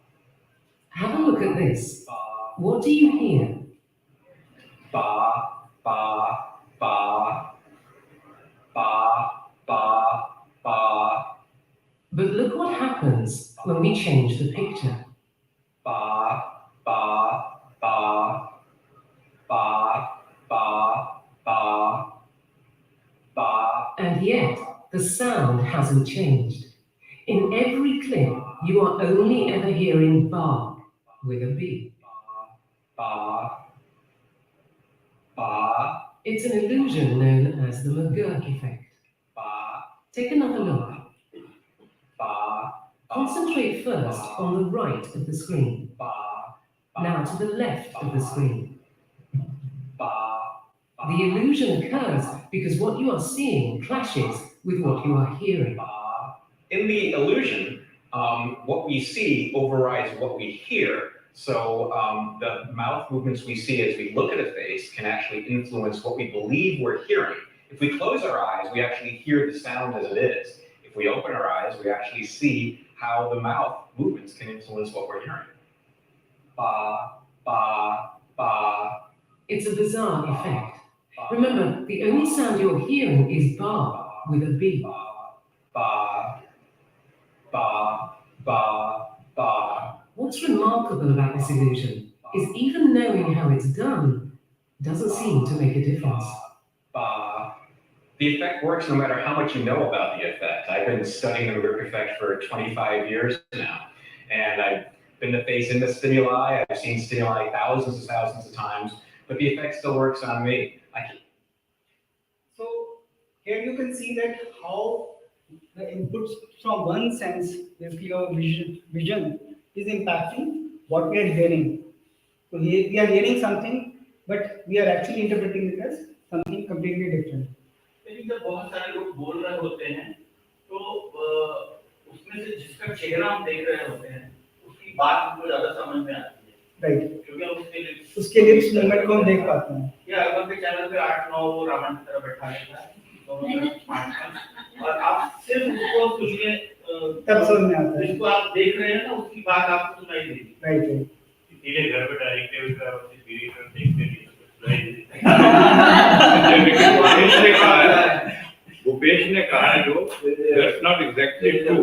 Have a look at this. What do you hear? Ba, ba, ba. Ba, ba, ba. But look what happens when we change the picture. Ba, ba, ba. Ba, ba, ba. Ba. And yet, the sound hasn't changed. In every clip, you are only ever hearing ba with a B. Ba, ba. It's an illusion known as the McGurk effect. Ba, Take another look. ba. Concentrate first on the right of the screen. Ba, Now to the left of the screen. ba. The illusion occurs because what you are seeing clashes with what you are hearing. In the illusion, what we see overrides what we hear. So the mouth movements we see as we look at a face can actually influence what we believe we're hearing. If we close our eyes, we actually hear the sound as it is. If we open our eyes, we actually see how the mouth movements can influence what we're hearing. Ba, ba, ba. It's a bizarre effect. Remember, the only sound you're hearing is ba with a B. Ba, ba, ba, ba. What's remarkable about this illusion is even knowing how it's done doesn't seem to make a difference. Ba. The effect works no matter how much you know about the effect. I've been studying the work effect for 25 years now, and I've been to face in the stimuli. I've seen stimuli thousands of times, but the effect still works on me. So here you can see that how the inputs from one sense, basically our vision is impacting what we are hearing. So here we are hearing something, but we are actually interpreting it as something completely different. लेकिन जब बहुत सारे लोग बोल रहे होते हैं तो उसमें से जिसका चेहरा हम देख रहे होते हैं उसकी बात हमको ज्यादा समझ में आती है राइट क्योंकि हम उसके लिप्स मूवमेंट को हम देख पाते हैं या अगर के चैनल पे 8-9 वो रावण की तरह बैठा रहता है तो और आप सिर्फ उसको सुनिए तब समझ में आता है जिसको आप देख रहे हैं ना उसकी बात आपको सुनाई देगी राइट इसीलिए घर पे डायरेक्ट टेबल पे आप सीरीज और देखते नहीं भूपेश ने कहा है जो दैट्स नॉट एग्जैक्टली ट्रू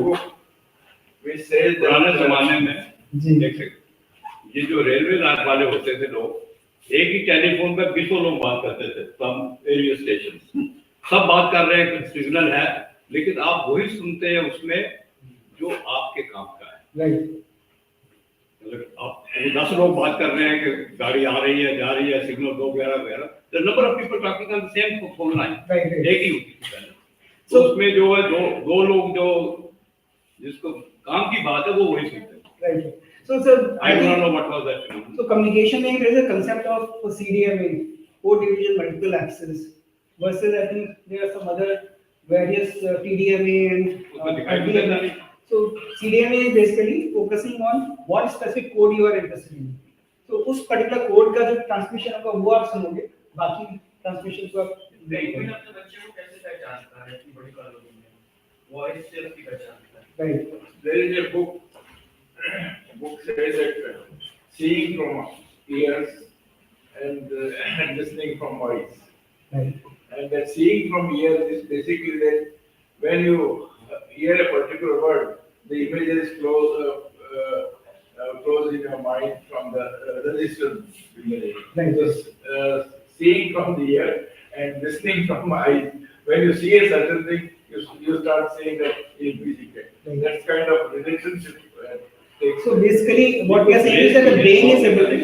पुराने जमाने में देख सकते ये जो रेलवे लाइन वाले होते थे लोग एक ही टेलीफोन पे 20 लोग बात करते थे फ्रॉम रेडियो स्टेशन सब बात कर रहे हैं सिग्नल है लेकिन आप वही सुनते हैं उसमें जो आपके काम का है राइट आप 10 लोग बात कर रहे हैं कि गाड़ी आ रही है जा रही है सिग्नल दो वगैरह वगैरह the number of people talking on the same phone line एक ही होती थी पहले तो उसमें जो है दो लोग जो जिसको काम की बात है वो वही सुनते हैं right so sir I don't know what was that so communication में there is a concept of CDMA code division multiple access versus I think there are some other various TDMA and RDMA. So CDMA is basically focusing on what specific code you are interested in. So उस particular code का जो transmission होगा वो आप सुनोगे, बाकी transmission को आप नहीं अपने बच्चे को कैसे पहचानता है इतनी बड़ी कॉलोनी में वॉइस से उसकी पहचानता है right. There is a book says that seeing from ears and listening from voice. Right. And that seeing from ears is basically that when you hear a particular word, the images close in your mind from the resistance. Right. So, seeing from the ear and listening from the eyes. When you see a certain thing, you start saying that in physical. That's kind of relationship. So basically, what we are saying is that the brain is able to.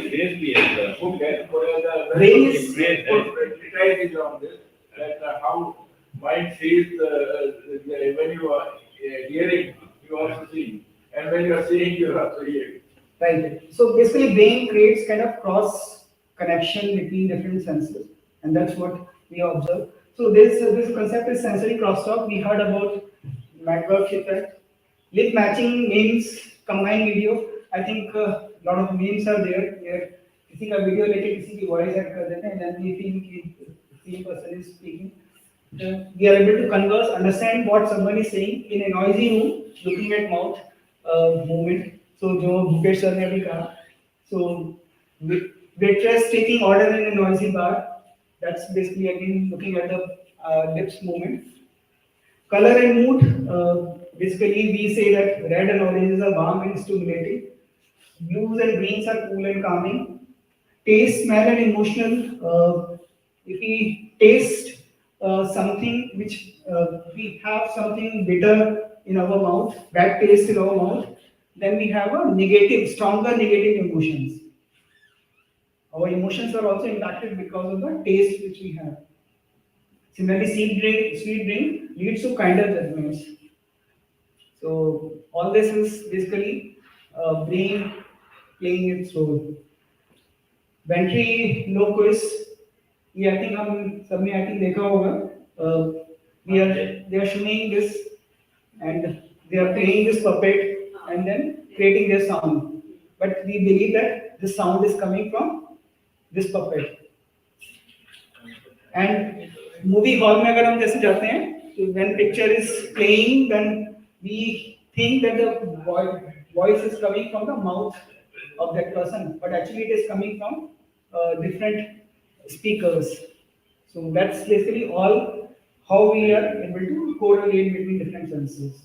Brain is Treatise on this. That how mind sees when you are hearing, you also see, and when you are seeing, you are also hearing. Right. So basically, brain creates kind of cross connection between different senses, and that's what we observe. So this concept is sensory crosstalk. We heard about Magwell effect. Lip matching means combined video. I think a lot of memes are there. Where किसी का video लेके किसी की voice add कर देते हैं, and then we feel कि same person is speaking. We are able to converse, understand what someone is saying in a noisy room, looking at mouth movement. So जो भूपेश सर ने अभी कहा, so waitress taking order in a noisy bar. That's basically again looking at the lips movement. Color and mood. Basically, we say that red and oranges are warm and stimulating. Blues and greens are cool and calming. Taste, smell, and emotional. If we taste something which we have something bitter in our mouth, bad taste in our mouth, then we have a negative, stronger negative emotions. Our emotions are also impacted because of the taste which we have. Similarly, sweet drink leads to kinder judgments. So all this is basically brain playing its role. Ventriloquist, I think हम सबने I think देखा होगा. They are showing this and they are playing this puppet and then creating their sound. But we believe that this sound is coming from this puppet. And movie hall में अगर हम जैसे जाते हैं, so when picture is playing, then we think that the voice is coming from the mouth of that person, but actually it is coming from different speakers. So that's basically all how we are able to correlate between different senses.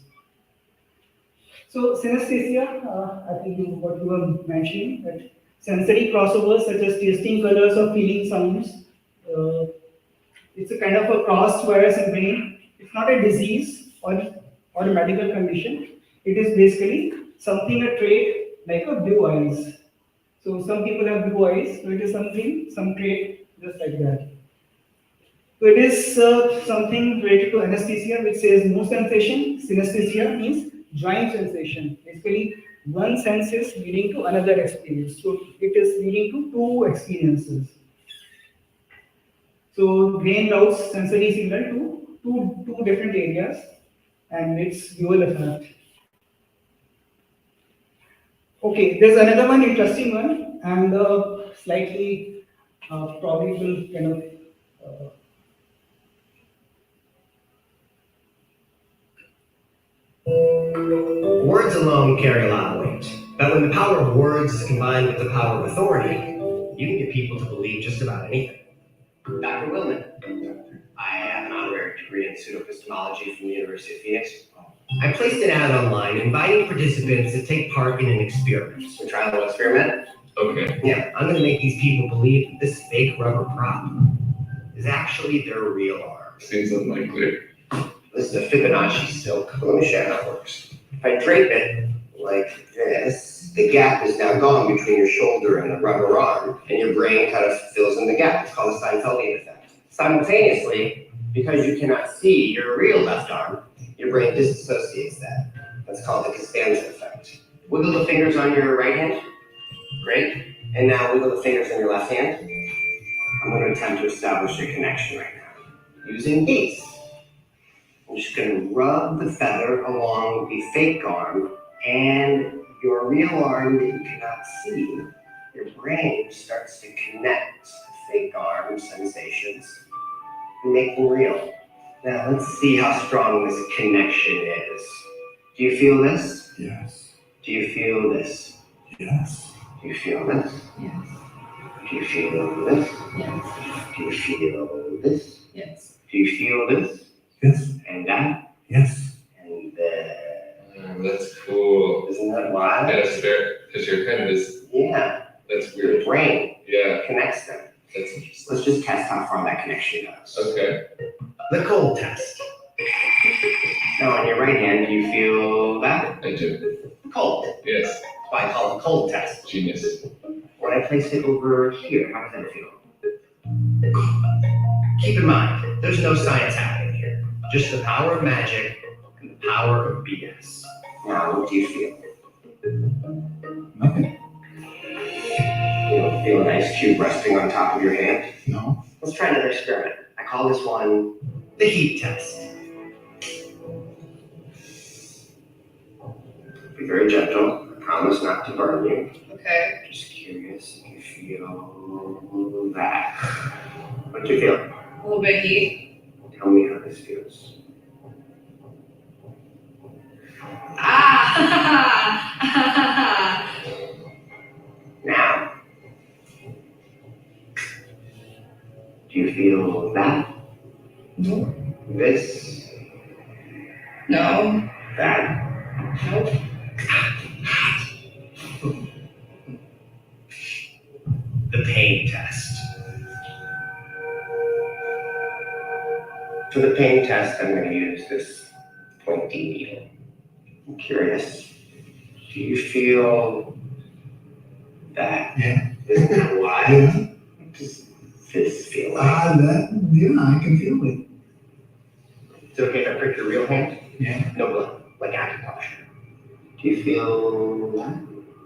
So synesthesia, I think what you were mentioning, that sensory crossovers such as tasting colors or feeling sounds, it's a kind of a crossed virus in brain. It's not a disease or a medical condition. It is basically something, a trait like a blue eyes. So some people have blue eyes, so it is something, some trait just like that. So it is something related to anesthesia, which says no sensation. Synesthesia means joint sensation. Basically, one sense is leading to another experience. So it is leading to two experiences. So brain routes sensory signal to two different areas, and its dual effect. Okay, there's another one, interesting one, and slightly probably will kind of Words alone carry a lot of weight, but when the power of words is combined with the power of authority, you can get people to believe just about anything. Dr. Willman, I have an honorary degree in pseudo-epistemology from the University of Phoenix. I placed an ad online inviting participants to take part in an experiment. A trial experiment? Okay. Yeah, I'm going to make these people believe that this fake rubber prop is actually their real arm. Seems unlikely. This is a Fibonacci silk. Let me show you how it works. If I drape it like this, the gap is now gone between your shoulder and the rubber arm, and your brain kind of fills in the gap. It's called the Seinfeldian effect. Simultaneously, because you cannot see your real left arm, your brain disassociates that. That's called the Costanza effect. Wiggle the fingers on your right hand. Great. And now wiggle the fingers on your left hand. I'm going to attempt to establish a connection right now using these. I'm just going to rub the feather along the fake arm, and your real arm that you cannot see, your brain starts to connect the fake arm sensations and make them real. Now let's see how strong this connection is. Do you feel this? Yes. Do you feel this? Yes. Do you feel this? Yes. Do you feel this? Yes. Do you feel this? Yes. Do you feel this? Yes. And that? Yes. And that's cool. Isn't that wild? Yeah, it's fair, because your head is... Yeah. That's weird. Your brain. Yeah. Connects them. That's interesting. Let's just test how far that connection goes. Okay. The cold test. Now on your right hand, do you feel that? I do. Cold. Yes. That's why I call it the cold test. Genius. When I place it over here, how does that feel? Keep in mind, there's no science happening here. Just the power of magic and the power of BS. Now, what do you feel? Nothing. You don't feel an ice cube resting on top of your hand? No. Let's try another experiment. I call this one the heat test. Be very gentle. I promise not to burn you. Okay. Just curious if you feel that. What do you feel? A little bit of heat. Tell me how this feels. Now, do you feel that? No. This? No. That? Nope. The pain test. For the pain test, I'm going to use this pointy needle. I'm curious. Do you feel that? Yeah. Isn't that wild? Yeah. Does this feel like? Yeah, I can feel it. It's okay if I prick your real hand? Yeah. No blood, like acupuncture. Do you feel that?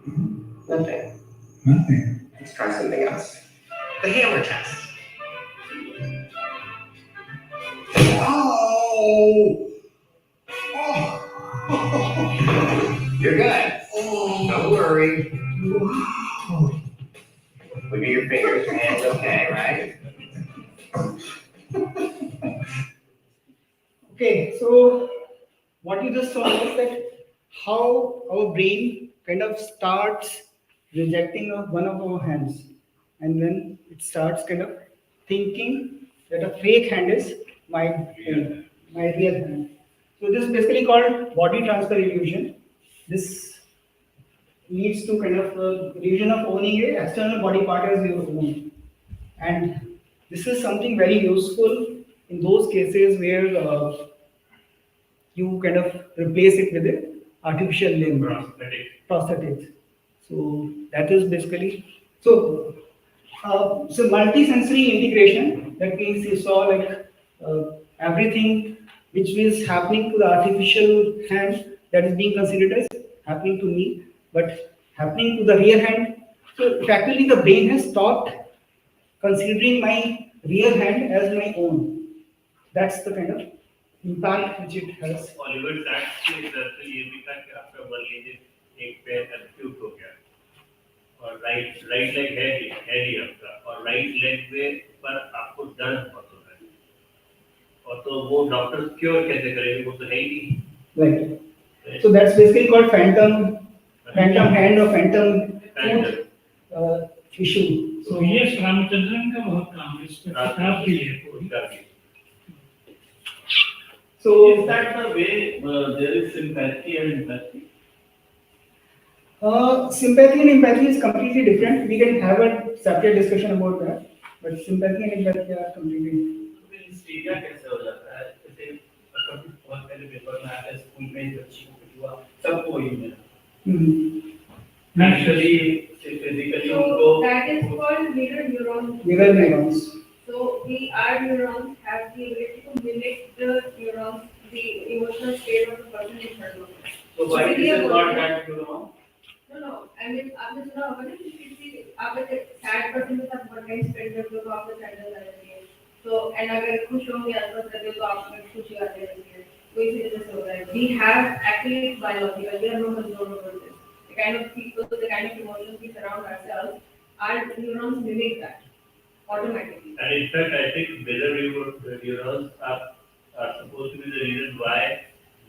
Mm-hmm. Nothing. Nothing. Let's try something else. The hammer test. Oh! Oh! You're good. Oh. Don't worry. Wow. Look at your fingers. Your hand's okay, right? Okay, so what you just saw is that how our brain kind of starts rejecting one of our hands, and then it starts kind of thinking that a fake hand is my own, my real hand. So this is basically called body transfer illusion. This leads to kind of illusion of owning a external body part as your own, and this is something very useful in those cases where you kind of replace it with an artificial limb, prosthetics. So that is basically so. So multi-sensory integration, that means you saw like everything which is happening to the artificial hand, that is being considered as happening to me, but happening to the real hand. So practically the brain has stopped considering my real hand as my own. That's the kind of impact which it has. Oliver Sacks ने दरअसल ये भी कहा कि आपका मान लीजिए एक पैर एक्यूट हो गया और राइट लेग है ही आपका और राइट लेग में पर आपको दर्द बहुत हो रहा है और तो वो डॉक्टर क्योर कैसे करेंगे, वो तो है ही नहीं. Right. So that's basically called phantom hand or phantom issue. तो ये रामचंद्रन का बहुत काम है, इस पे किताब भी है कोई. So is that the way there is sympathy and empathy? Sympathy and empathy is completely different. We can have a separate discussion about that. But sympathy and empathy are completely different. Hysteria कैसे हो जाता है? जैसे कभी बहुत पहले paper में आया स्कूल में ही बच्ची को कुछ हुआ, सबको ही मिला. Naturally, physically So उनको. that is called mirror neurons. Mirror neurons. So our neurons have the ability to mimic the neurons, the emotional state of the person in front of us. So why is it not that neuron? No. I mean, आपने सुना होगा ना कि किसी आप एक sad person के साथ बहुत टाइम spend करते हो तो आपको sadness आ जाती है. So and अगर खुश होंगे आसपास रहते हो तो आपको खुशी आती रहती है. तो इसी वजह से होता है. We have actually biological, we have no control over this. The kind of people, the kind of emotions we surround ourselves, our neurons mimic that automatically. And in fact, I think mirror neurons are supposed to be the reason why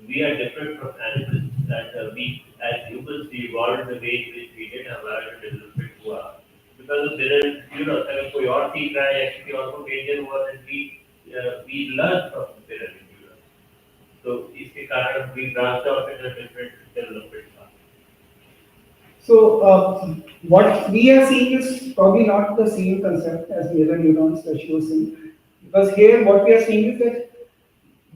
we are different from animals. That we, as humans, we evolved the way in which we did हमारा development हुआ. Because of mirror neurons, अगर कोई और सीख रहा है या किसी और को danger हुआ, then we learn from mirror neurons. So इसके कारण we branched out in a different development path. So what we are seeing is probably not the same concept as mirror neurons that she was saying. Because here what we are seeing is that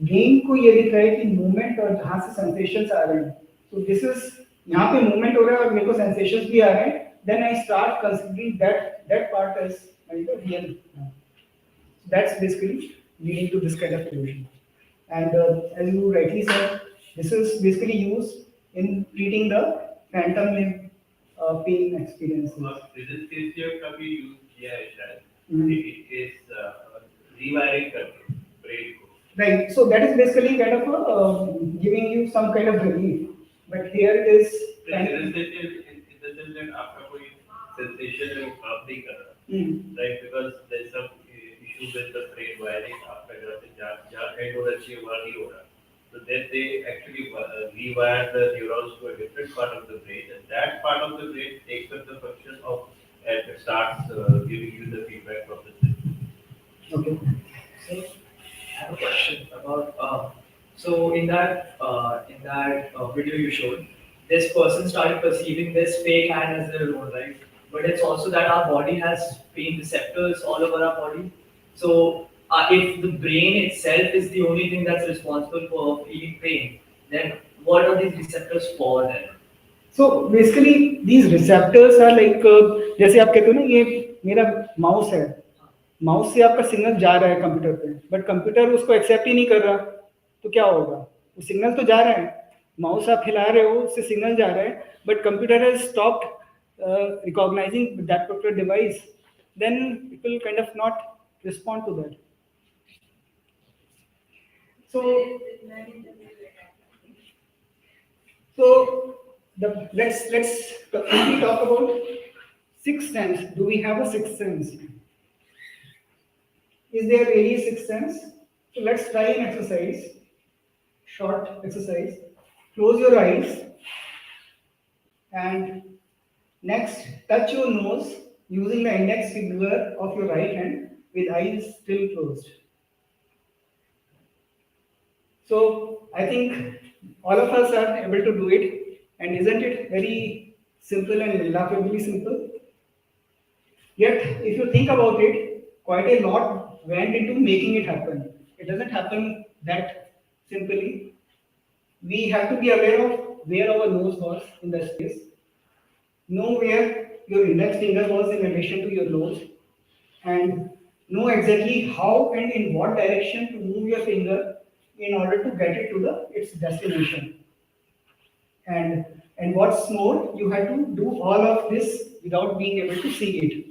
brain को ये दिख रहा है कि movement और जहाँ से sensations आ रहे हैं, तो दिस इज यहाँ पे मूवमेंट हो रहा है और मेरे को सेंसेशंस भी आ रहे हैं, then I start considering that part as real. That's basically leading to this kind of illusion. And as you rightly said, this is basically used in treating the phantom limb pain experiences. Synesthesia का भी use किया है शायद. It is rewiring करके brain को. Right, so that is basically kind of giving you some kind of relief, but here it is kind of आपका कोई sensation है वो काम नहीं कर रहा, right? Because there is some issue with the brain wiring. आपका जहाँ head होना चाहिए वहाँ नहीं हो रहा. So then they actually rewire the neurons to a different part of the brain, and that part of the brain takes up the function of and starts giving you the feedback from the system. okay. So, I have a question about so in that video you showed, this person started perceiving this fake hand as their own, right? But it's also that our body has pain receptors all over our body. So if the brain itself is the only thing that's responsible for feeling pain, then what are these receptors for then? So basically these receptors are like जैसे आप कहते हो ना ये मेरा mouse है, mouse से आपका सिग्नल जा रहा है कंप्यूटर पे, बट कंप्यूटर उसको एक्सेप्ट ही नहीं कर रहा, तो क्या होगा? वो सिग्नल तो जा रहा है, माउस आप हिला रहे हो, उससे सिग्नल जा रहा है, but computer has stopped recognising that particular device, then it will kind of not respond to that. So let's talk about sixth sense. Do we have a sixth sense? Is there really a sixth sense? So let's try an exercise, short exercise. Close your eyes And next, touch your nose using the index finger of your right hand with eyes still closed. So I think all of us are able to do it, and isn't it very simple and laughably simple? Yet, if you think about it, quite a lot went into making it happen. It doesn't happen that simply. We have to be aware of where our nose was in the space, know where your index finger was in relation to your nose, and know exactly how and in what direction to move your finger in order to get it to its destination. And what's more, you have to do all of this without being able to see it.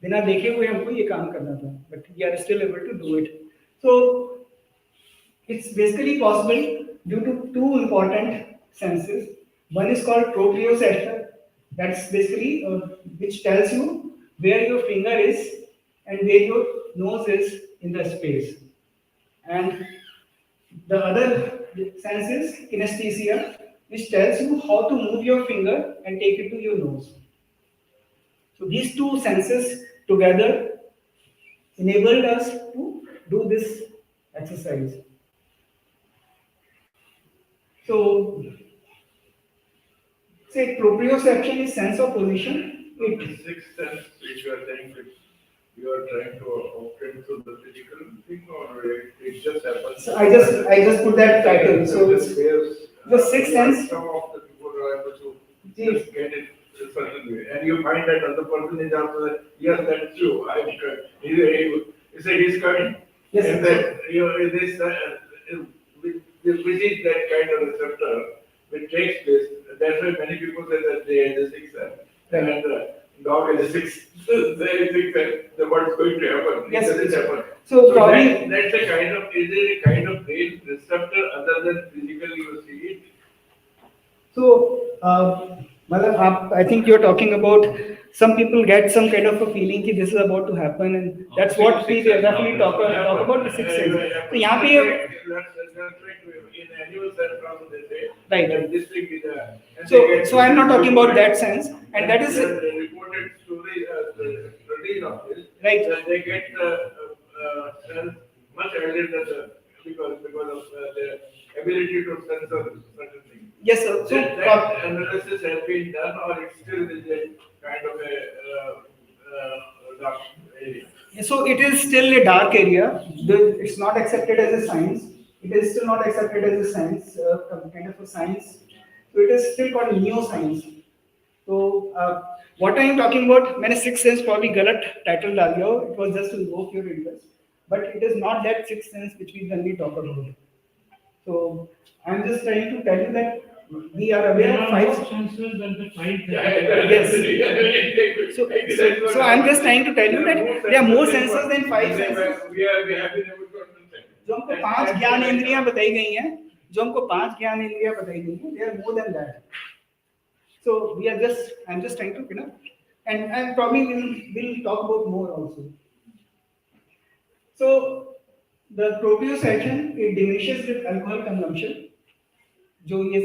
बिना देखे हुए हमको ये काम करना था, but we are still able to do it. So it's basically possible due to two important senses. One is called proprioception, that's basically which tells you where your finger is and where your nose is in the space. And the other sense is kinesthesia, which tells you how to move your finger and take it to your nose. So these two senses together enabled us to do this exercise. So, say proprioception is sense of position. The sixth sense which you are saying that you are trying to obtain through the physical thing, or it just happens. So I just put that title. So the sixth sense. Some of the people are able to just get it a certain way, and you find that other person is also that, yes, that's true. He said he's coming. Yes. And then which is that kind of receptor which takes place. That's why many people say that they are the sixth sense. And dog is the sixth. They think that what's going to happen. Yes. It doesn't happen. So probably that's a kind of, is it a kind of brain receptor other than physically you see it? So, I think you're talking about some people get some kind of a feeling that this is about to happen, and that's what we roughly talk about the sixth sense. So, यहाँ पे in animal sense also they say right. that this thing is a. So I'm not talking about that sense, and that is reported story studies of this. Right. That they get sense much earlier than because of the ability to sense certain things. Yes, sir. So that analysis has been done, or it still is a kind of a dark area. So it is still a dark area. It's not accepted as a science. It is still not accepted as a science, kind of a science. So it is still called neuroscience. So what I am talking about, मैंने sixth sense probably गलत title डाल दिया हो. It was just to evoke your interest, but it is not that sixth sense which we generally talk about. So I am just trying to tell you that we are aware of five senses and the five. Yes. So I'm just trying to tell you that there are more senses than five senses. We have been able to understand. जो हमको पांच ज्ञान इंद्रियां बताई गई हैं, they are more than that. So I'm just trying to, and probably we'll talk about more also. So the proprioception, it diminishes with alcohol consumption. जो ये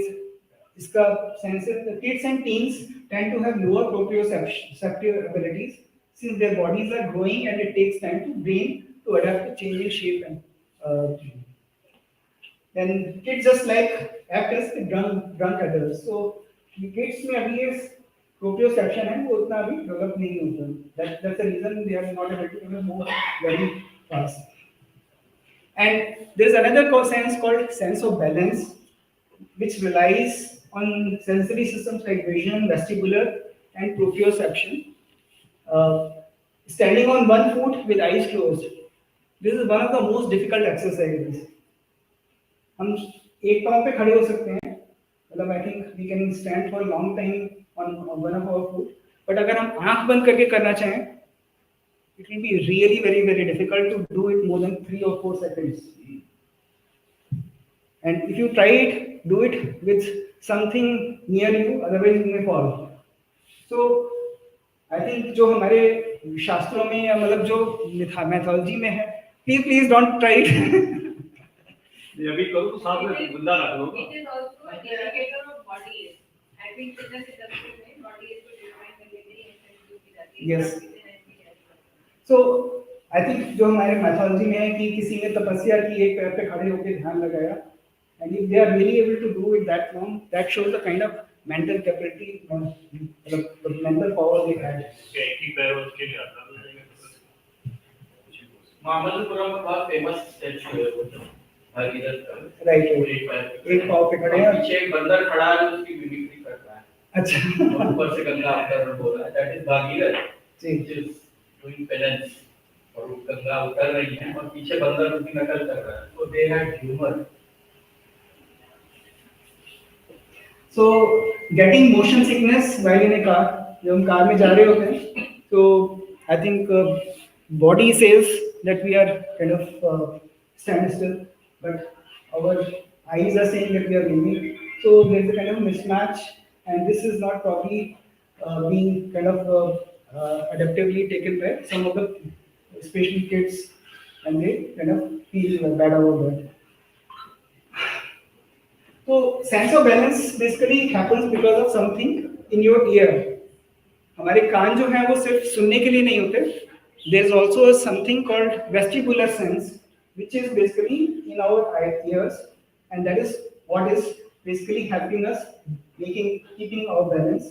इसका sense है, the kids and teens tend to have lower proprioceptive abilities since their bodies are growing and it takes time to brain to adapt to changing shape and then kids just like act as the drunk adults. So the kids में अभी ये proprioception है वो उतना अभी develop नहीं होता. That's the reason they are not able to move very fast. And there's another sense called sense of balance, which relies on sensory systems like vision, vestibular, and proprioception. Standing on one foot with eyes closed. This is one of the most difficult exercises. हम एक पाँव पे खड़े हो सकते हैं, मतलब I think we can stand for a long time on one of our foot. But अगर हम आँख बंद करके करना चाहें, it will be really very very difficult to do it more than 3 or 4 seconds. And if you try it, do it with something near you, otherwise you may fall. So I think जो हमारे शास्त्रों में या मतलब जो mythology में है, please don't try it. अभी करो तो साथ में गुंदा रख लो. It is also an indicator of body age, and think fitness industry में body is to define कभी नहीं एक्सरसाइज की जाती है Yes. practice and So I think जो हमारे मैथोलॉजी में है कि किसी ने तपस्या की, एक पैर पे खड़े होकर ध्यान लगाया, and if they are really able to do it that long, that shows the kind of mental capacity, the mental power they had. एक ही पैर उसके लिए आता तो मामल्लपुरम में बहुत फेमस स्टैचू है वो तो भागीरथ का। Right. एक पैर एक पाँव पे खड़े हैं। पीछे एक बंदर खड़ा है जो उसकी मिमिक्री कर रहा है। अच्छा। और ऊपर से गंगा अवतरण बोल रहा है। That is Bhagirath. Ji. Which is doing penance. और वो गंगा उतर रही है और पीछे बंदर उनकी नकल कर रहा है। So they had humor. So getting motion sickness while in a car, जब हम कार में जा रहे होते हैं, so I think body says that we are kind of stand still, but our eyes are saying that we are moving. So there is a kind of mismatch, and this is not probably being kind of adaptively taken by some of the, especially kids, and they kind of feel bad about that. So sense of balance basically happens because of something in your ear. हमारे कान जो है वो सिर्फ सुनने के लिए नहीं होते. There is also something called vestibular sense, which is basically in our ears, and that is what is basically helping us keeping our balance.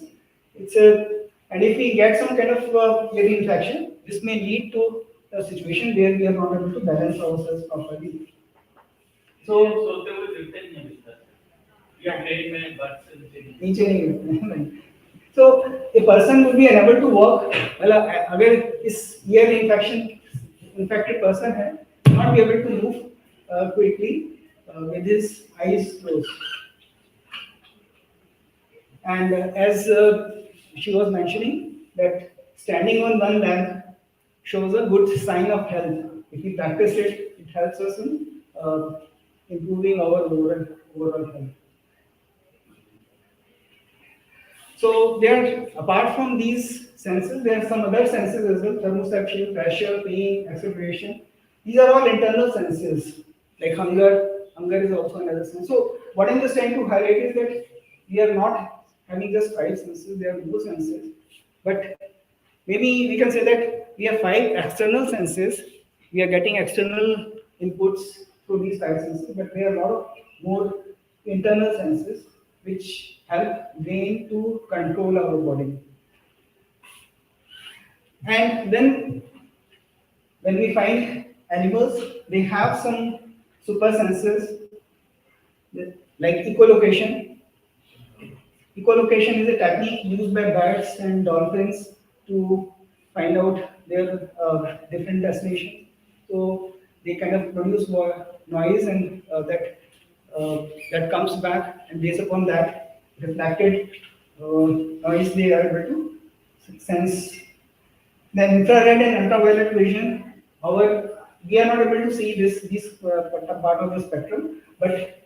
And if we get some kind of maybe infection, this may lead to a situation where we are not able to balance ourselves properly. So सोते हुए गिरते नहीं हैं बिस्तर से। या train में बस से नीचे नहीं. So a person will be unable to walk. मतलब अगर इस ear infected person है, not be able to move quickly with his eyes closed. And as she was mentioning that standing on one leg shows a good sign of health. If we practice it, it helps us in improving our overall health. So there, apart from these senses, there are some other senses as well: thermoception, pressure, pain, acceleration. These are all internal senses, like hunger. Hunger is also another sense. So what I'm just trying to highlight is that we are not having just 5 senses; there are more senses. But maybe we can say that we have 5 external senses. We are getting external inputs through these 5 senses, but there are a lot of more internal senses which help brain to control our body. And then when we find animals, they have some super senses like echolocation. Echolocation is a technique used by birds and dolphins to find out their different destinations. So they kind of produce noise, and that comes back, and based upon that reflected noise, they are able to sense. Then infrared and ultraviolet vision. We are not able to see this part of the spectrum, but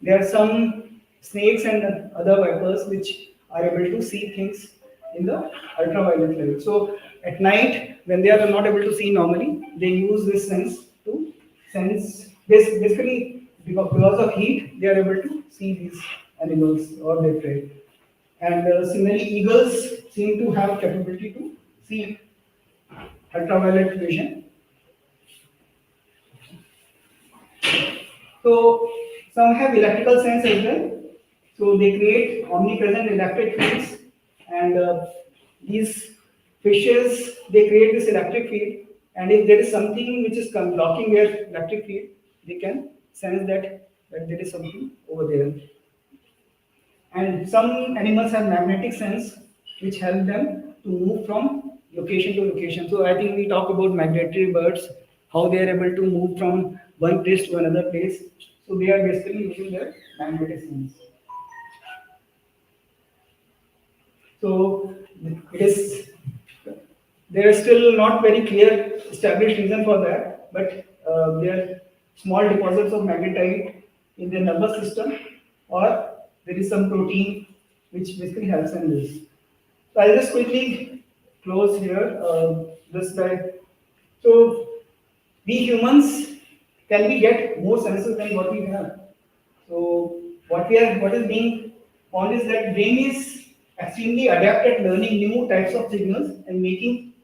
there are some snakes and other vipers which are able to see things in the ultraviolet level. So at night, when they are not able to see normally, they use this sense to sense. Basically, because of heat, they are able to see these animals or their prey. And similarly, eagles seem to have capability to see ultraviolet vision. So some have electrical sense as well. So they create omnipresent electric fields, and these fishes, they create this electric field. And if there is something which is blocking their electric field, they can sense that there is something over there. And some animals have magnetic sense, which help them to move from location to location. So I think we talk about migratory birds, how they are able to move from one place to another place. So they are basically using their magnetic sense. So there is still not very clear established reason for that, but there are small deposits of magnetite in the nervous system, or there is some protein which basically helps in this. So I'll just quickly close here this slide. So we humans, can we get more senses than what we have? So what is being One is that brain is extremely adept at learning new types of signals and making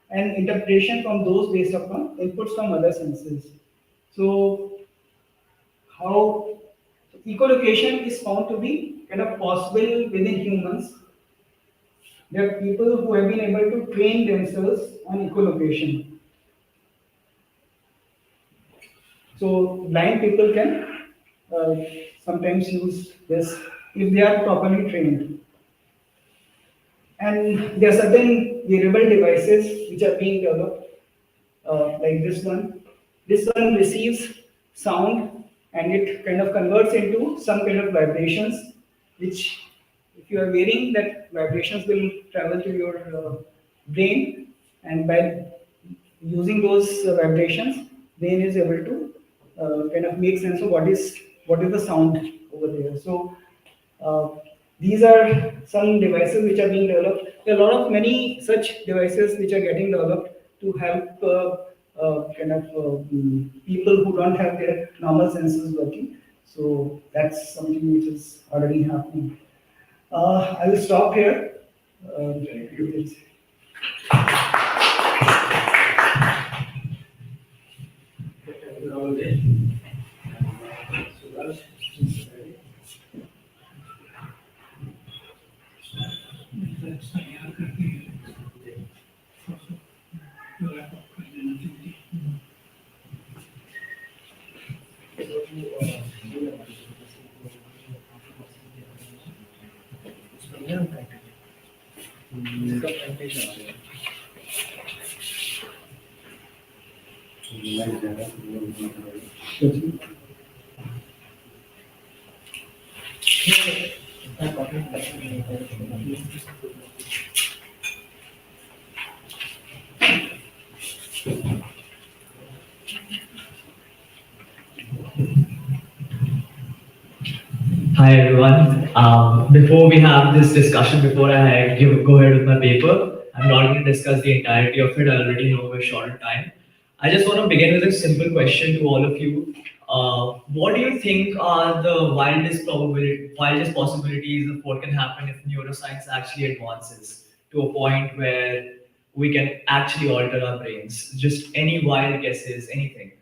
an interpretation from those based upon inputs from other senses. So how echolocation is found to be kind of possible within humans. There are people who have been able to train themselves on echolocation. So blind people can sometimes use this if they are properly trained. And there are certain wearable devices which are being developed, like this one. This one receives sound and it kind of converts into some kind of vibrations, which if you are wearing, that vibrations will travel to your brain, and by using those vibrations, brain is able to kind of make sense of what is the sound over there. So uh, these are some devices which are being developed. There are a lot of many such devices which are getting developed to help people who don't have their normal senses working. So that's something which is already happening. I will stop here. Hi everyone. Before we have this discussion, before I go ahead with my paper, I'm not going to discuss the entirety of it. I already know we're short on time. I just want to begin with a simple question to all of you. What do you think are the wildest possibilities of what can happen if neuroscience actually advances to a point where we can actually alter our brains? Just any wild guesses, anything.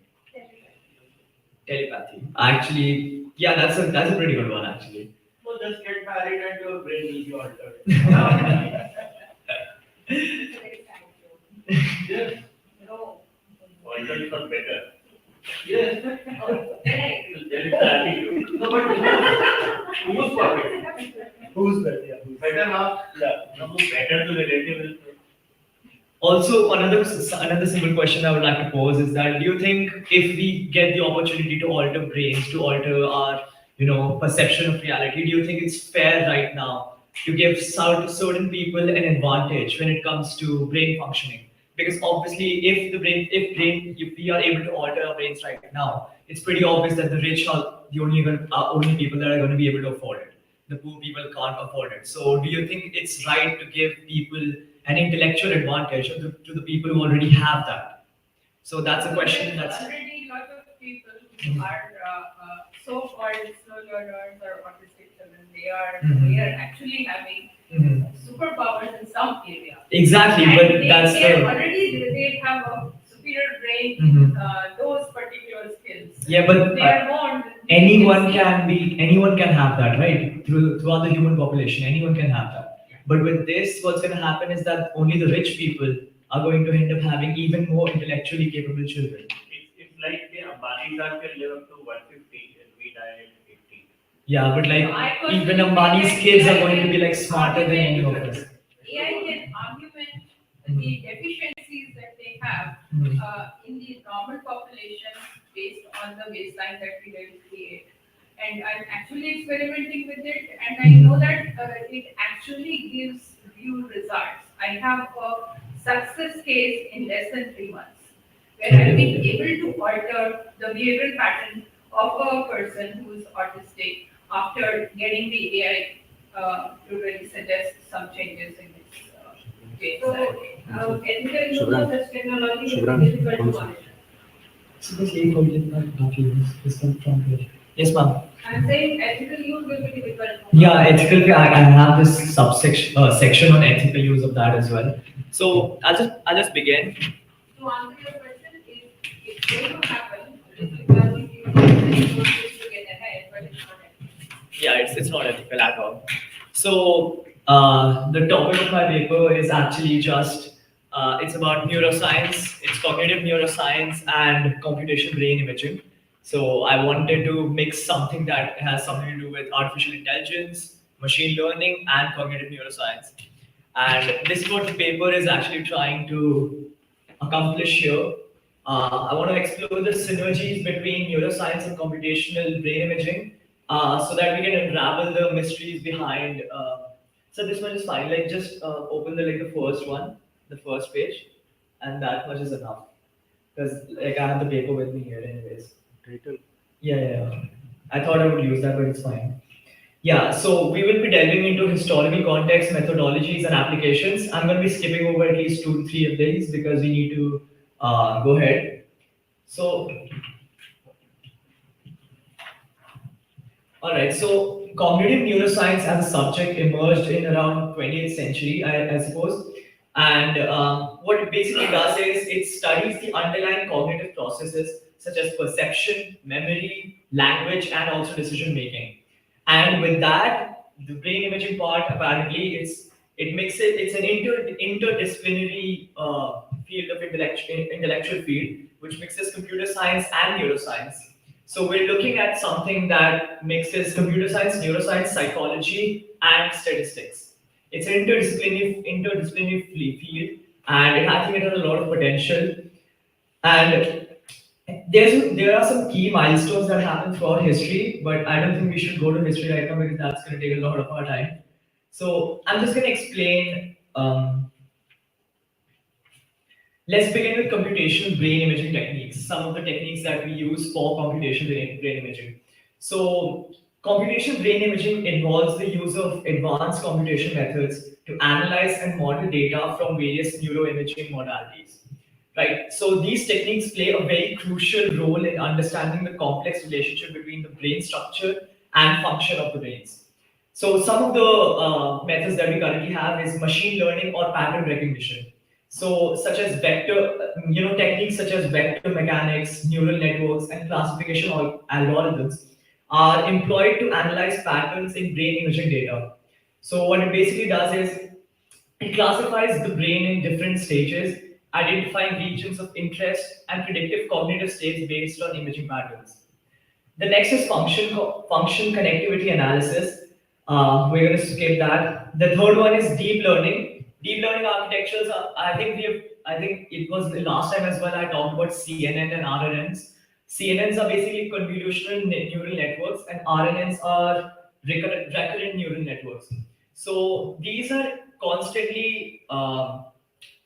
Telepathy. Actually, yeah, that's a pretty good one actually. So just get married and your brain will be altered. Yes. No. Altered is not better. Yes. There is the attitude. No, but who's perfect? Who's better? Yeah. Better now? Yeah, no, better to relative is. Also, another simple question I would like to pose is that do you think if we get the opportunity to alter brains, to alter our perception of reality, do you think it's fair right now to give certain people an advantage when it comes to brain functioning? Because obviously, if we are able to alter our brains right now, it's pretty obvious that the rich are the only people that are going to be able to afford it. The poor people can't afford it. So, do you think it's right to give people an intellectual advantage to the people who already have that? So that's a question. There's already a lot of people who are so-called slow learners or autistic children. They are actually having superpowers in some area. Exactly, And but they have a superior brain in those particular skills. Yeah, but they are born. anyone can have that, right? Throughout the human population, anyone can have that. But with this, what's going to happen is that only the rich people are going to end up having even more intellectually capable children. It's like the Ambanis are can live up to 150 and we die at 80. Yeah, but like even Ambani's kids are going to be like smarter than any of us. AI can augment the deficiencies that they have in the normal population based on the baseline that we will create. And I'm actually experimenting with it, and I know that it actually gives real results. I have a success case in less than 3 months, where I've been able to alter the behavioral pattern of a person who is autistic after getting the AI to really suggest some changes in his case. So, ethical use of such technology is difficult to monitor. Yes, ma'am. I'm saying ethical use will be difficult. Yeah, ethical. I have this subsection section on ethical use of that as well. So I'll just begin. To answer your question, it's going to happen because if you use to get ahead, but it's not ethical. Yeah, it's not ethical at all. So the topic of my paper is actually just it's about neuroscience, it's cognitive neuroscience and computational brain imaging. So I wanted to mix something that has something to do with artificial intelligence, machine learning, and cognitive neuroscience. And this is what the paper is actually trying to accomplish here. I want to explore the synergies between neuroscience and computational brain imaging so that we can unravel the mysteries behind. So this one is fine. Like just open the first one, the first page, and that much is enough. Because like I have the paper with me here, anyways. Title. Yeah. I thought I would use that, but it's fine. Yeah, so we will be delving into historical context, methodologies, and applications. I'm going to be skipping over at least 2 to 3 of these because we need to go ahead. So, all right, so cognitive neuroscience as a subject emerged in around 20th century, I suppose. And what it basically does is it studies the underlying cognitive processes such as perception, memory, language, and also decision making. And with that, the brain imaging part apparently it makes it's an interdisciplinary field of intellectual field which mixes computer science and neuroscience. So we're looking at something that mixes computer science, neuroscience, psychology, and statistics. It's an interdisciplinary field, and I think it has a lot of potential. And there are some key milestones that happen throughout history, but I don't think we should go to history right now because that's going to take a lot of our time. So I'm just going to explain. Let's begin with computational brain imaging techniques, some of the techniques that we use for computational brain imaging. So, computational brain imaging involves the use of advanced computation methods to analyze and model data from various neuroimaging modalities. Right? So, these techniques play a very crucial role in understanding the complex relationship between the brain structure and function of the brains. So, some of the methods that we currently have is machine learning or pattern recognition. So, such as techniques such as vector mechanics, neural networks, and classification algorithms are employed to analyze patterns in brain imaging data. So, what it basically does is it classifies the brain in different stages, identifying regions of interest and predictive cognitive states based on imaging patterns. The next is function connectivity analysis. We're going to skip that. The third one is deep learning. Deep learning architectures. I think it was the last time as well. I talked about CNN and RNNs. CNNs are basically convolutional neural networks, and RNNs are recurrent neural networks. So these are constantly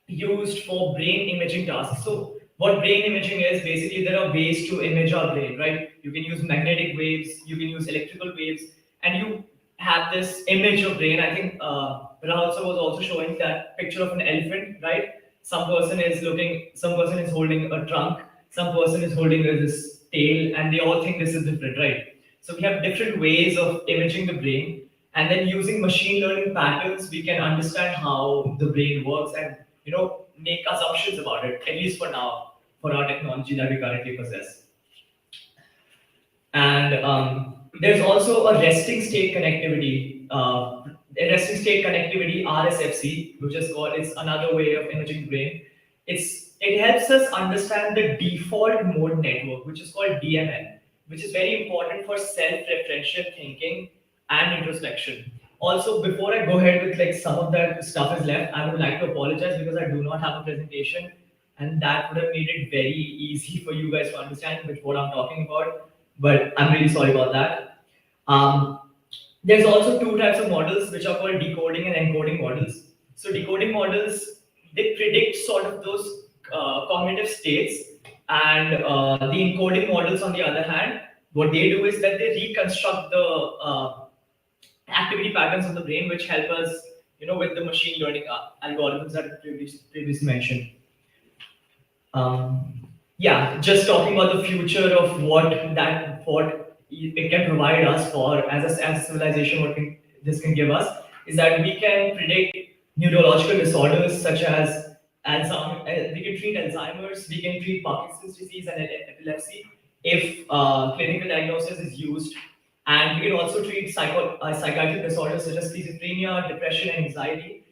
used for brain imaging tasks. So what brain imaging is, basically there are ways to image our brain, right? You can use magnetic waves, you can use electrical waves, and you have this image of brain. I think Rahul sir was also showing that picture of an elephant, right? Some person is holding a trunk, some person is holding this tail, and they all think this is different, right? So we have different ways of imaging the brain, and then using machine learning patterns, we can understand how the brain works and make assumptions about it, at least for now, for our technology that we currently possess. And there's also a resting state connectivity, RSFC, which is called, it's another way of imaging the brain. It helps us understand the default mode network, which is called DMN, which is very important for self-referential thinking and introspection. Also, before I go ahead with some of that stuff is left, I would like to apologize because I do not have a presentation, and that would have made it very easy for you guys to understand with what I'm talking about. But I'm really sorry about that. There's also two types of models which are called decoding and encoding models. So decoding models, they predict sort of those cognitive states, and the encoding models, on the other hand, what they do is that they reconstruct the activity patterns of the brain, which help us, with the machine learning algorithms that I previously mentioned. Yeah, just talking about the future of what it can provide us for as a civilization, this can give us is that we can predict neurological disorders such as Alzheimer's. We can treat Alzheimer's, we can treat Parkinson's disease and epilepsy if clinical diagnosis is used. And we can also treat psychiatric disorders such as schizophrenia, depression, and anxiety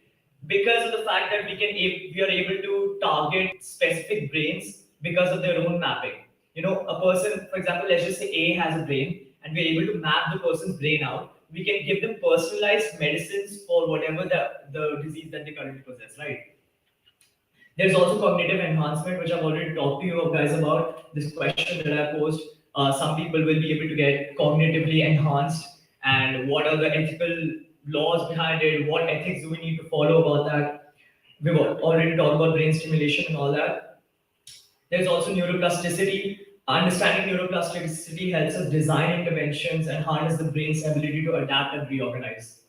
because of the fact that we are able to target specific brains because of their own mapping. You know, a person, for example, let's just say A has a brain, and we're able to map the person's brain out. We can give them personalized medicines for whatever the disease that they currently possess, right? There's also cognitive enhancement, which I've already talked to you guys about. This question that I posed, some people will be able to get cognitively enhanced, and what are the ethical laws behind it? What ethics do we need to follow about that? We've already talked about brain stimulation and all that. There's also neuroplasticity. Understanding neuroplasticity helps us design interventions and harness the brain's ability to adapt and reorganize.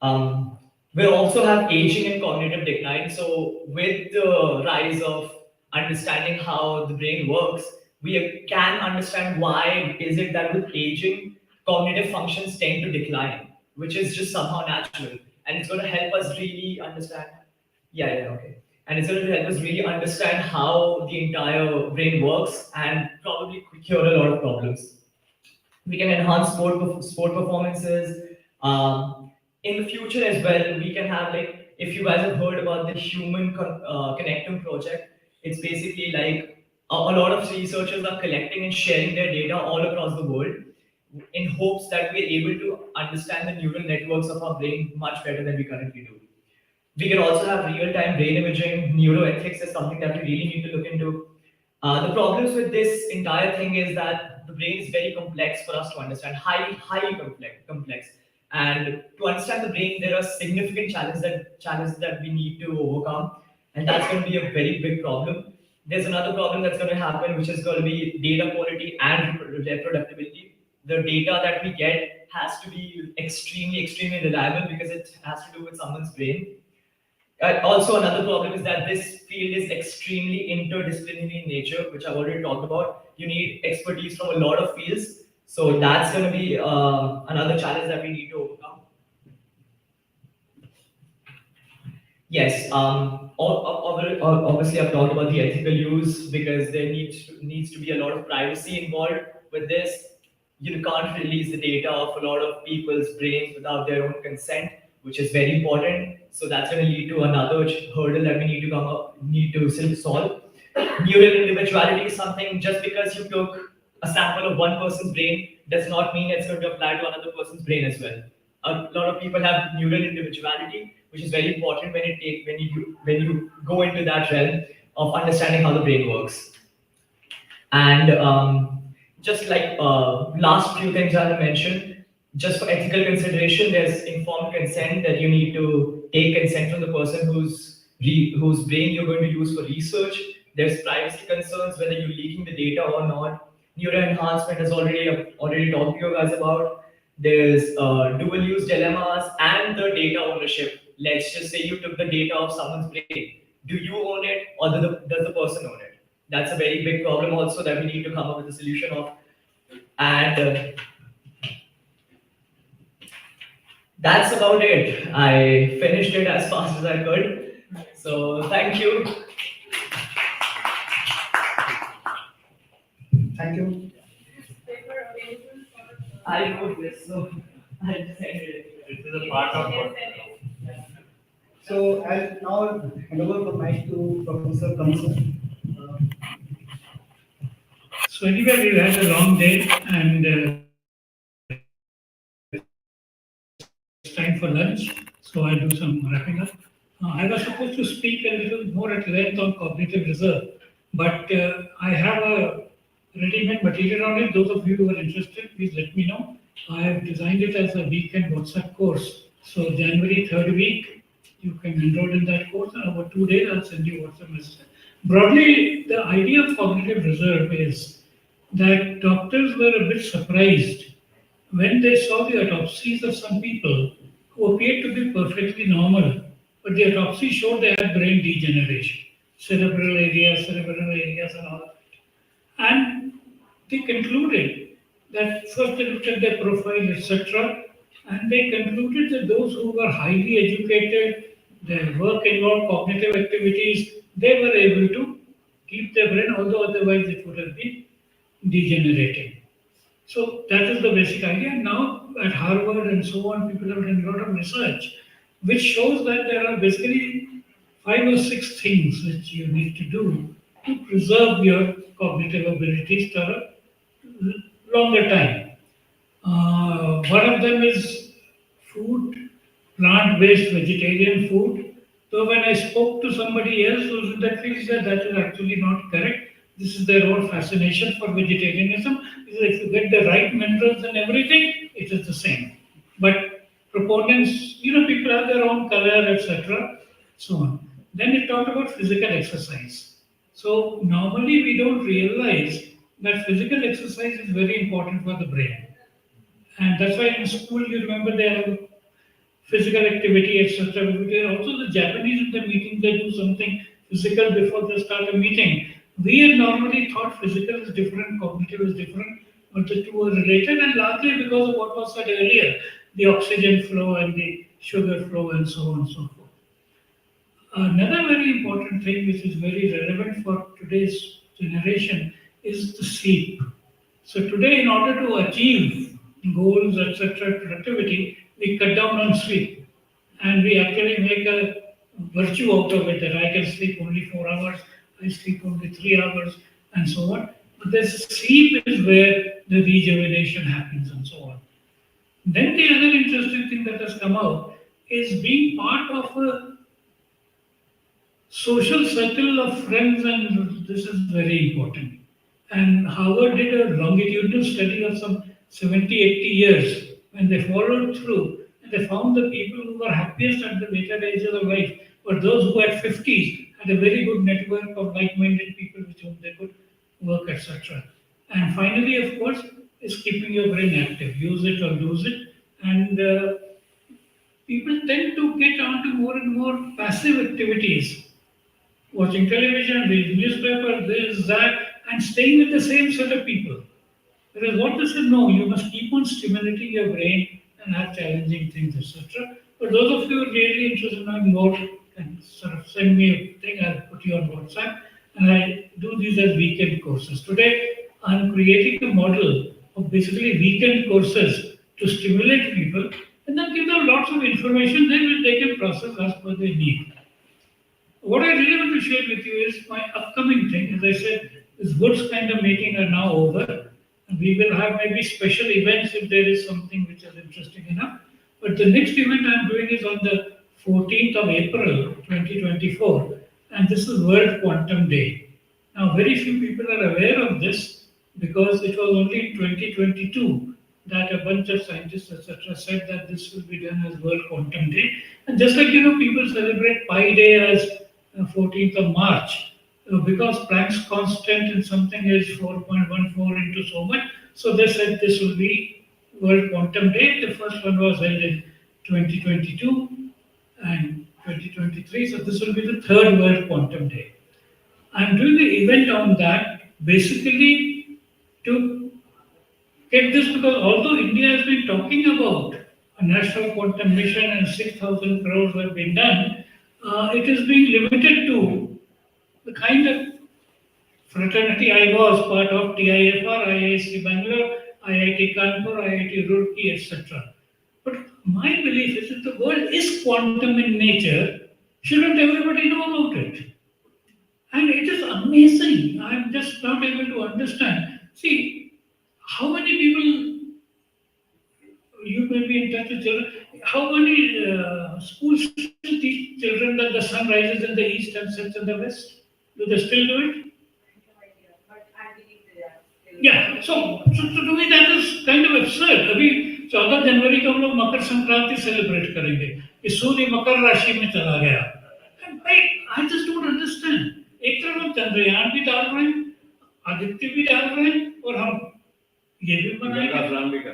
Um, we also have aging and cognitive decline. So, with the rise of understanding how the brain works, we can understand why is it that with aging, cognitive functions tend to decline, which is just somehow natural, and it's going to help us really understand. Yeah, okay. And it's going to help us really understand how the entire brain works and probably cure a lot of problems. We can enhance sport performances. In the future as well, we can have like if you guys have heard about the human connectum project, it's basically like a lot of researchers are collecting and sharing their data all across the world in hopes that we're able to understand the neural networks of our brain much better than we currently do. We can also have real-time brain imaging. Neuroethics is something that we really need to look into. The problems with this entire thing is that the brain is very complex for us to understand, highly complex. And to understand the brain, there are significant challenges that we need to overcome, and that's going to be a very big problem. There's another problem that's going to happen, which is going to be data quality and reproducibility. The data that we get has to be extremely reliable because it has to do with someone's brain. Also, another problem is that this field is extremely interdisciplinary in nature, which I've already talked about. You need expertise from a lot of fields, so that's going to be another challenge that we need to overcome. Yes, obviously I've talked about the ethical use because there needs to be a lot of privacy involved with this. You can't release the data of a lot of people's brains without their own consent, which is very important. So that's going to lead to another hurdle that we need to still solve. Neural individuality is something just because you took a sample of one person's brain does not mean it's going to apply to another person's brain as well. A lot of people have neural individuality, which is very important when you go into that realm of understanding how the brain works. And just like last few things I have mentioned, just for ethical consideration, there's informed consent that you need to take consent from the person whose brain you're going to use for research. There's privacy concerns, whether you're leaking the data or not. Neuro enhancement has already talked to you guys about. There's dual use dilemmas and the data ownership. Let's just say you took the data of someone's brain. Do you own it or does the person own it? That's a very big problem also that we need to come up with a solution of. And that's about it. I finished it as fast as I could. So thank you. Thank you. I wrote this, so I just ended it. This is a part of what. So I'll now hand over the mic to Professor Kamsa. So anyway, we had a long day and it's time for lunch. So I'll do some wrapping up. I was supposed to speak a little more at length on cognitive reserve, but I have a ready-made material on it. Those of you who are interested, please let me know. I have designed it as a weekend WhatsApp course. So January 3rd week, you can enroll in that course, and over 2 days I'll send you WhatsApp message. Broadly, the idea of cognitive reserve is that doctors were a bit surprised when they saw the autopsies of some people who appeared to be perfectly normal, but the autopsy showed they had brain degeneration, cerebral areas and all that. And they concluded that first they looked at their profile, etc., and they concluded that those who were highly educated, their work involved cognitive activities, they were able to keep their brain, although otherwise it would have been degenerating. So that is the basic idea. Now at Harvard and so on, people have done a lot of research, which shows that there are basically 5 or 6 things which you need to do to preserve your cognitive abilities for a longer time. One of them is food, plant-based vegetarian food. So when I spoke to somebody else who's in that field, said that is actually not correct. This is their own fascination for vegetarianism. Is if you get the right minerals and everything, it is the same. But proponents, people have their own color, etc. So on. Then it talked about physical exercise. So normally we don't realize that physical exercise is very important for the brain. And that's why in school, you remember they have physical activity, etc. Also, the Japanese in the meeting, they do something physical before they start a meeting. We had normally thought physical is different, cognitive is different, but the two are related, and largely because of what was said earlier, the oxygen flow and the sugar flow and so on and so forth. Another very important thing which is very relevant for today's generation is the sleep. So today, in order to achieve goals, etc., productivity, we cut down on sleep, and we actually make a virtue out of it that I can sleep only 4 hours, I sleep only 3 hours, and so on. But this sleep is where the rejuvenation happens, and so on. Then the other interesting thing that has come out is being part of a social circle of friends, and this is very important. And Harvard did a longitudinal study of some 70, 80 years when they followed through, and they found the people who were happiest at the later ages of life were those who at 50s had a very good network of like-minded people with whom they could work, etc. And finally, of course, is keeping your brain active. Use it or lose it. And people tend to get onto more and more passive activities, watching television, reading newspaper, this, that, and staying with the same set of people. Whereas what this is, no, you must keep on stimulating your brain and have challenging things, etc. But those of you who are really interested in knowing more can sort of send me a thing, I'll put you on WhatsApp, and I do these as weekend courses. Today, I'm creating a model of basically weekend courses to stimulate people and then give them lots of information then which they can process as per their need. What I really want to share with you is my upcoming thing. As I said, this woods kind of making are now over. And we will have maybe special events if there is something which is interesting enough. But the next event I'm doing is on the 14th of April 2024, and this is World Quantum Day. Now, very few people are aware of this because it was only in 2022 that a bunch of scientists, etc., said that this will be done as World Quantum Day. And just like people celebrate Pi Day as 14th of March, because Planck's constant in something is 4.14 into so much, so they said this will be World Quantum Day. The first one was held in 2022 and 2023, so this will be the third World Quantum Day. I'm doing the event on that basically to get this, because although India has been talking about a national quantum mission and 6,000 crores have been done, it is being limited to the kind of fraternity I was part of: TIFR, IISc Bangalore, IIT Kanpur, IIT Roorkee, etc. But my belief is that the world is quantum in nature, shouldn't everybody know about it? And it is amazing. I'm just not able to understand. See, how many people, you may be in touch with children, how many schools still teach children that the sun rises in the east and sets in the west? Do they still do it? Yeah, so to me that is kind of absurd. अभी 14 जनवरी को हम लोग Makar Sankranti celebrate करेंगे कि सूर्य मकर राशि में चला गया. I just don't understand. एक तरफ हम चंद्रयान भी डाल रहे हैं, आदित्य भी डाल रहे हैं, और हम ये भी बनाएंगे,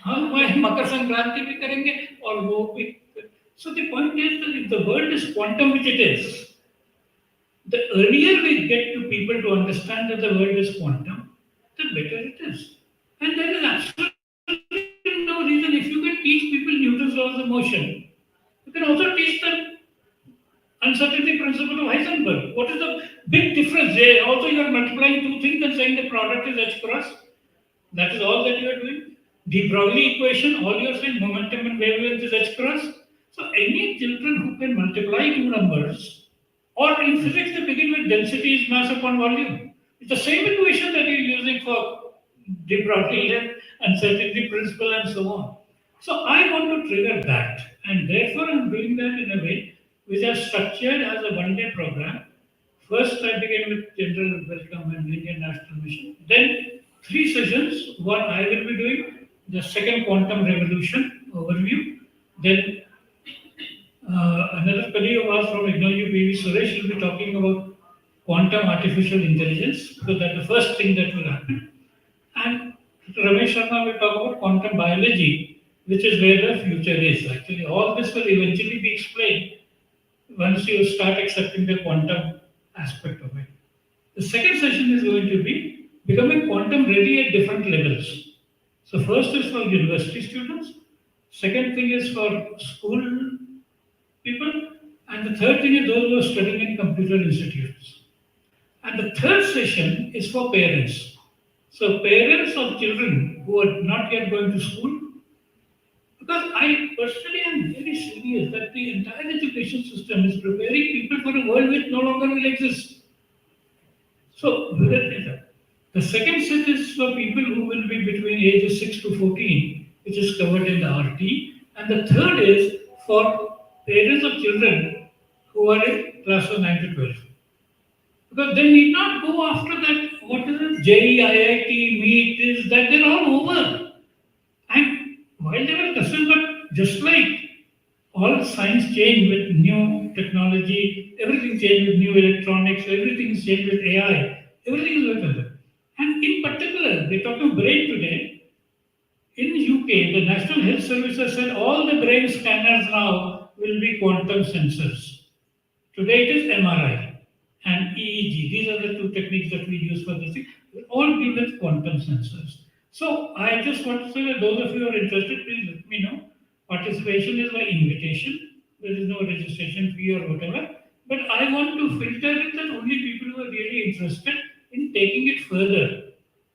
हाँ मकर संक्रांति भी करेंगे और वो भी. So the point is that if the world is quantum, which it is, the earlier we get to people to understand that the world is quantum, the better it is. And there is absolutely no reason, if you can teach people Newton's laws of motion, you can also teach them uncertainty principle of Heisenberg. What is the big difference there? Also, you are multiplying two things and saying the product is h cross. That is all that you are doing. De Broglie equation, all you are saying momentum and wavelength is h cross. So any children who can multiply two numbers, or in physics they begin with density is mass upon volume. It's the same equation that you're using for de Broglie, uncertainty principle, and so on. So I want to trigger that, and therefore I'm doing that in a way which is structured as a one-day program. First, I began with general welcome and Indian national mission. Then, three sessions. One I will be doing, the second quantum revolution overview. Then, another colleague of ours from IGNOU, PV Suresh, will be talking about quantum artificial intelligence, because that's the first thing that will happen. And Ramesh Sharma will talk about quantum biology, which is where the future is. Actually, all this will eventually be explained once you start accepting the quantum aspect of it. The second session is going to be becoming quantum ready at different levels. So first is for university students, second thing is for school people, and the third thing is those who are studying in computer institutes. And the third session is for parents. So parents of children who are not yet going to school, because I personally am very serious that the entire education system is preparing people for a world which no longer will exist. So the second set is for people who will be between ages 6 to 14, which is covered in the RT. And the third is for parents of children who are in class of 9 to 12. Because they need not go after that, what is it, JEE, IIT, NEET, is that they're all over. And while they were concerned, but just like all science changed with new technology, everything changed with new electronics, everything is changed with AI, everything is better. And in particular, we're talking brain today. In UK, the National Health Service has said all the brain scanners now will be quantum sensors. Today it is MRI and EEG. These are the two techniques that we use for this thing. They all deal with quantum sensors. So I just want to say that those of you who are interested, please let me know. Participation is by invitation. There is no registration fee or whatever. But I want to filter it that only people who are really interested in taking it further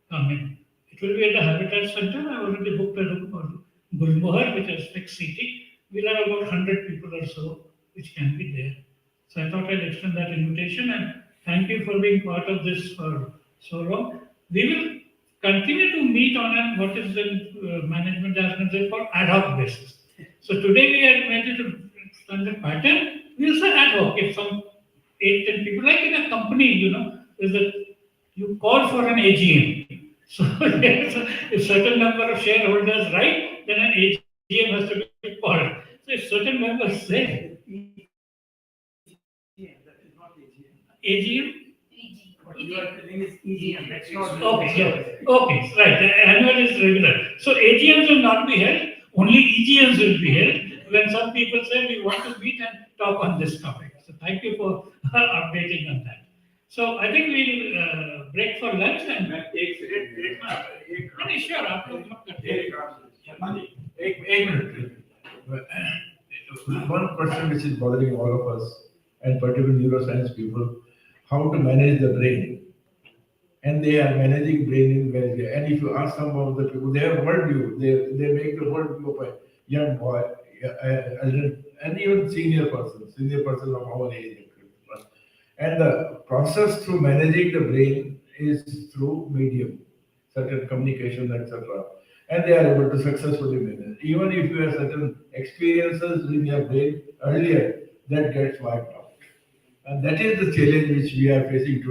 come in. It will be at the Habitat Center. I already booked a room for Gulmohar, which is fixed seating. We'll have about 100 people or so which can be there. So I thought I'd extend that invitation, and thank you for being part of this for so long. We will continue to meet on what is the management has for ad hoc basis. So today we are going to standard pattern. We will say ad hoc. If some 8-10 people, like in a company, is that you call for an AGM. So if certain number of shareholders write, then an AGM has to be called. So if certain members say AGM? What you are telling is EGM. That's not Okay, right. The annual is regular. So AGMs will not be held. Only EGMs will be held when some people say we want to meet and talk on this topic. So thank you for updating on that. So I think we'll break for lunch and sure. One question which is bothering all of us, and particularly neuroscience people, how to manage the brain. And they are managing brain in very way. And if you ask some of the people, they have worldview. They make the worldview of a young boy, and even senior person of our age. And the process through managing the brain is through medium, certain communication, etc. And they are able to successfully manage. Even if you have certain experiences in your brain earlier, that gets wiped out. And that is the challenge which we are facing today.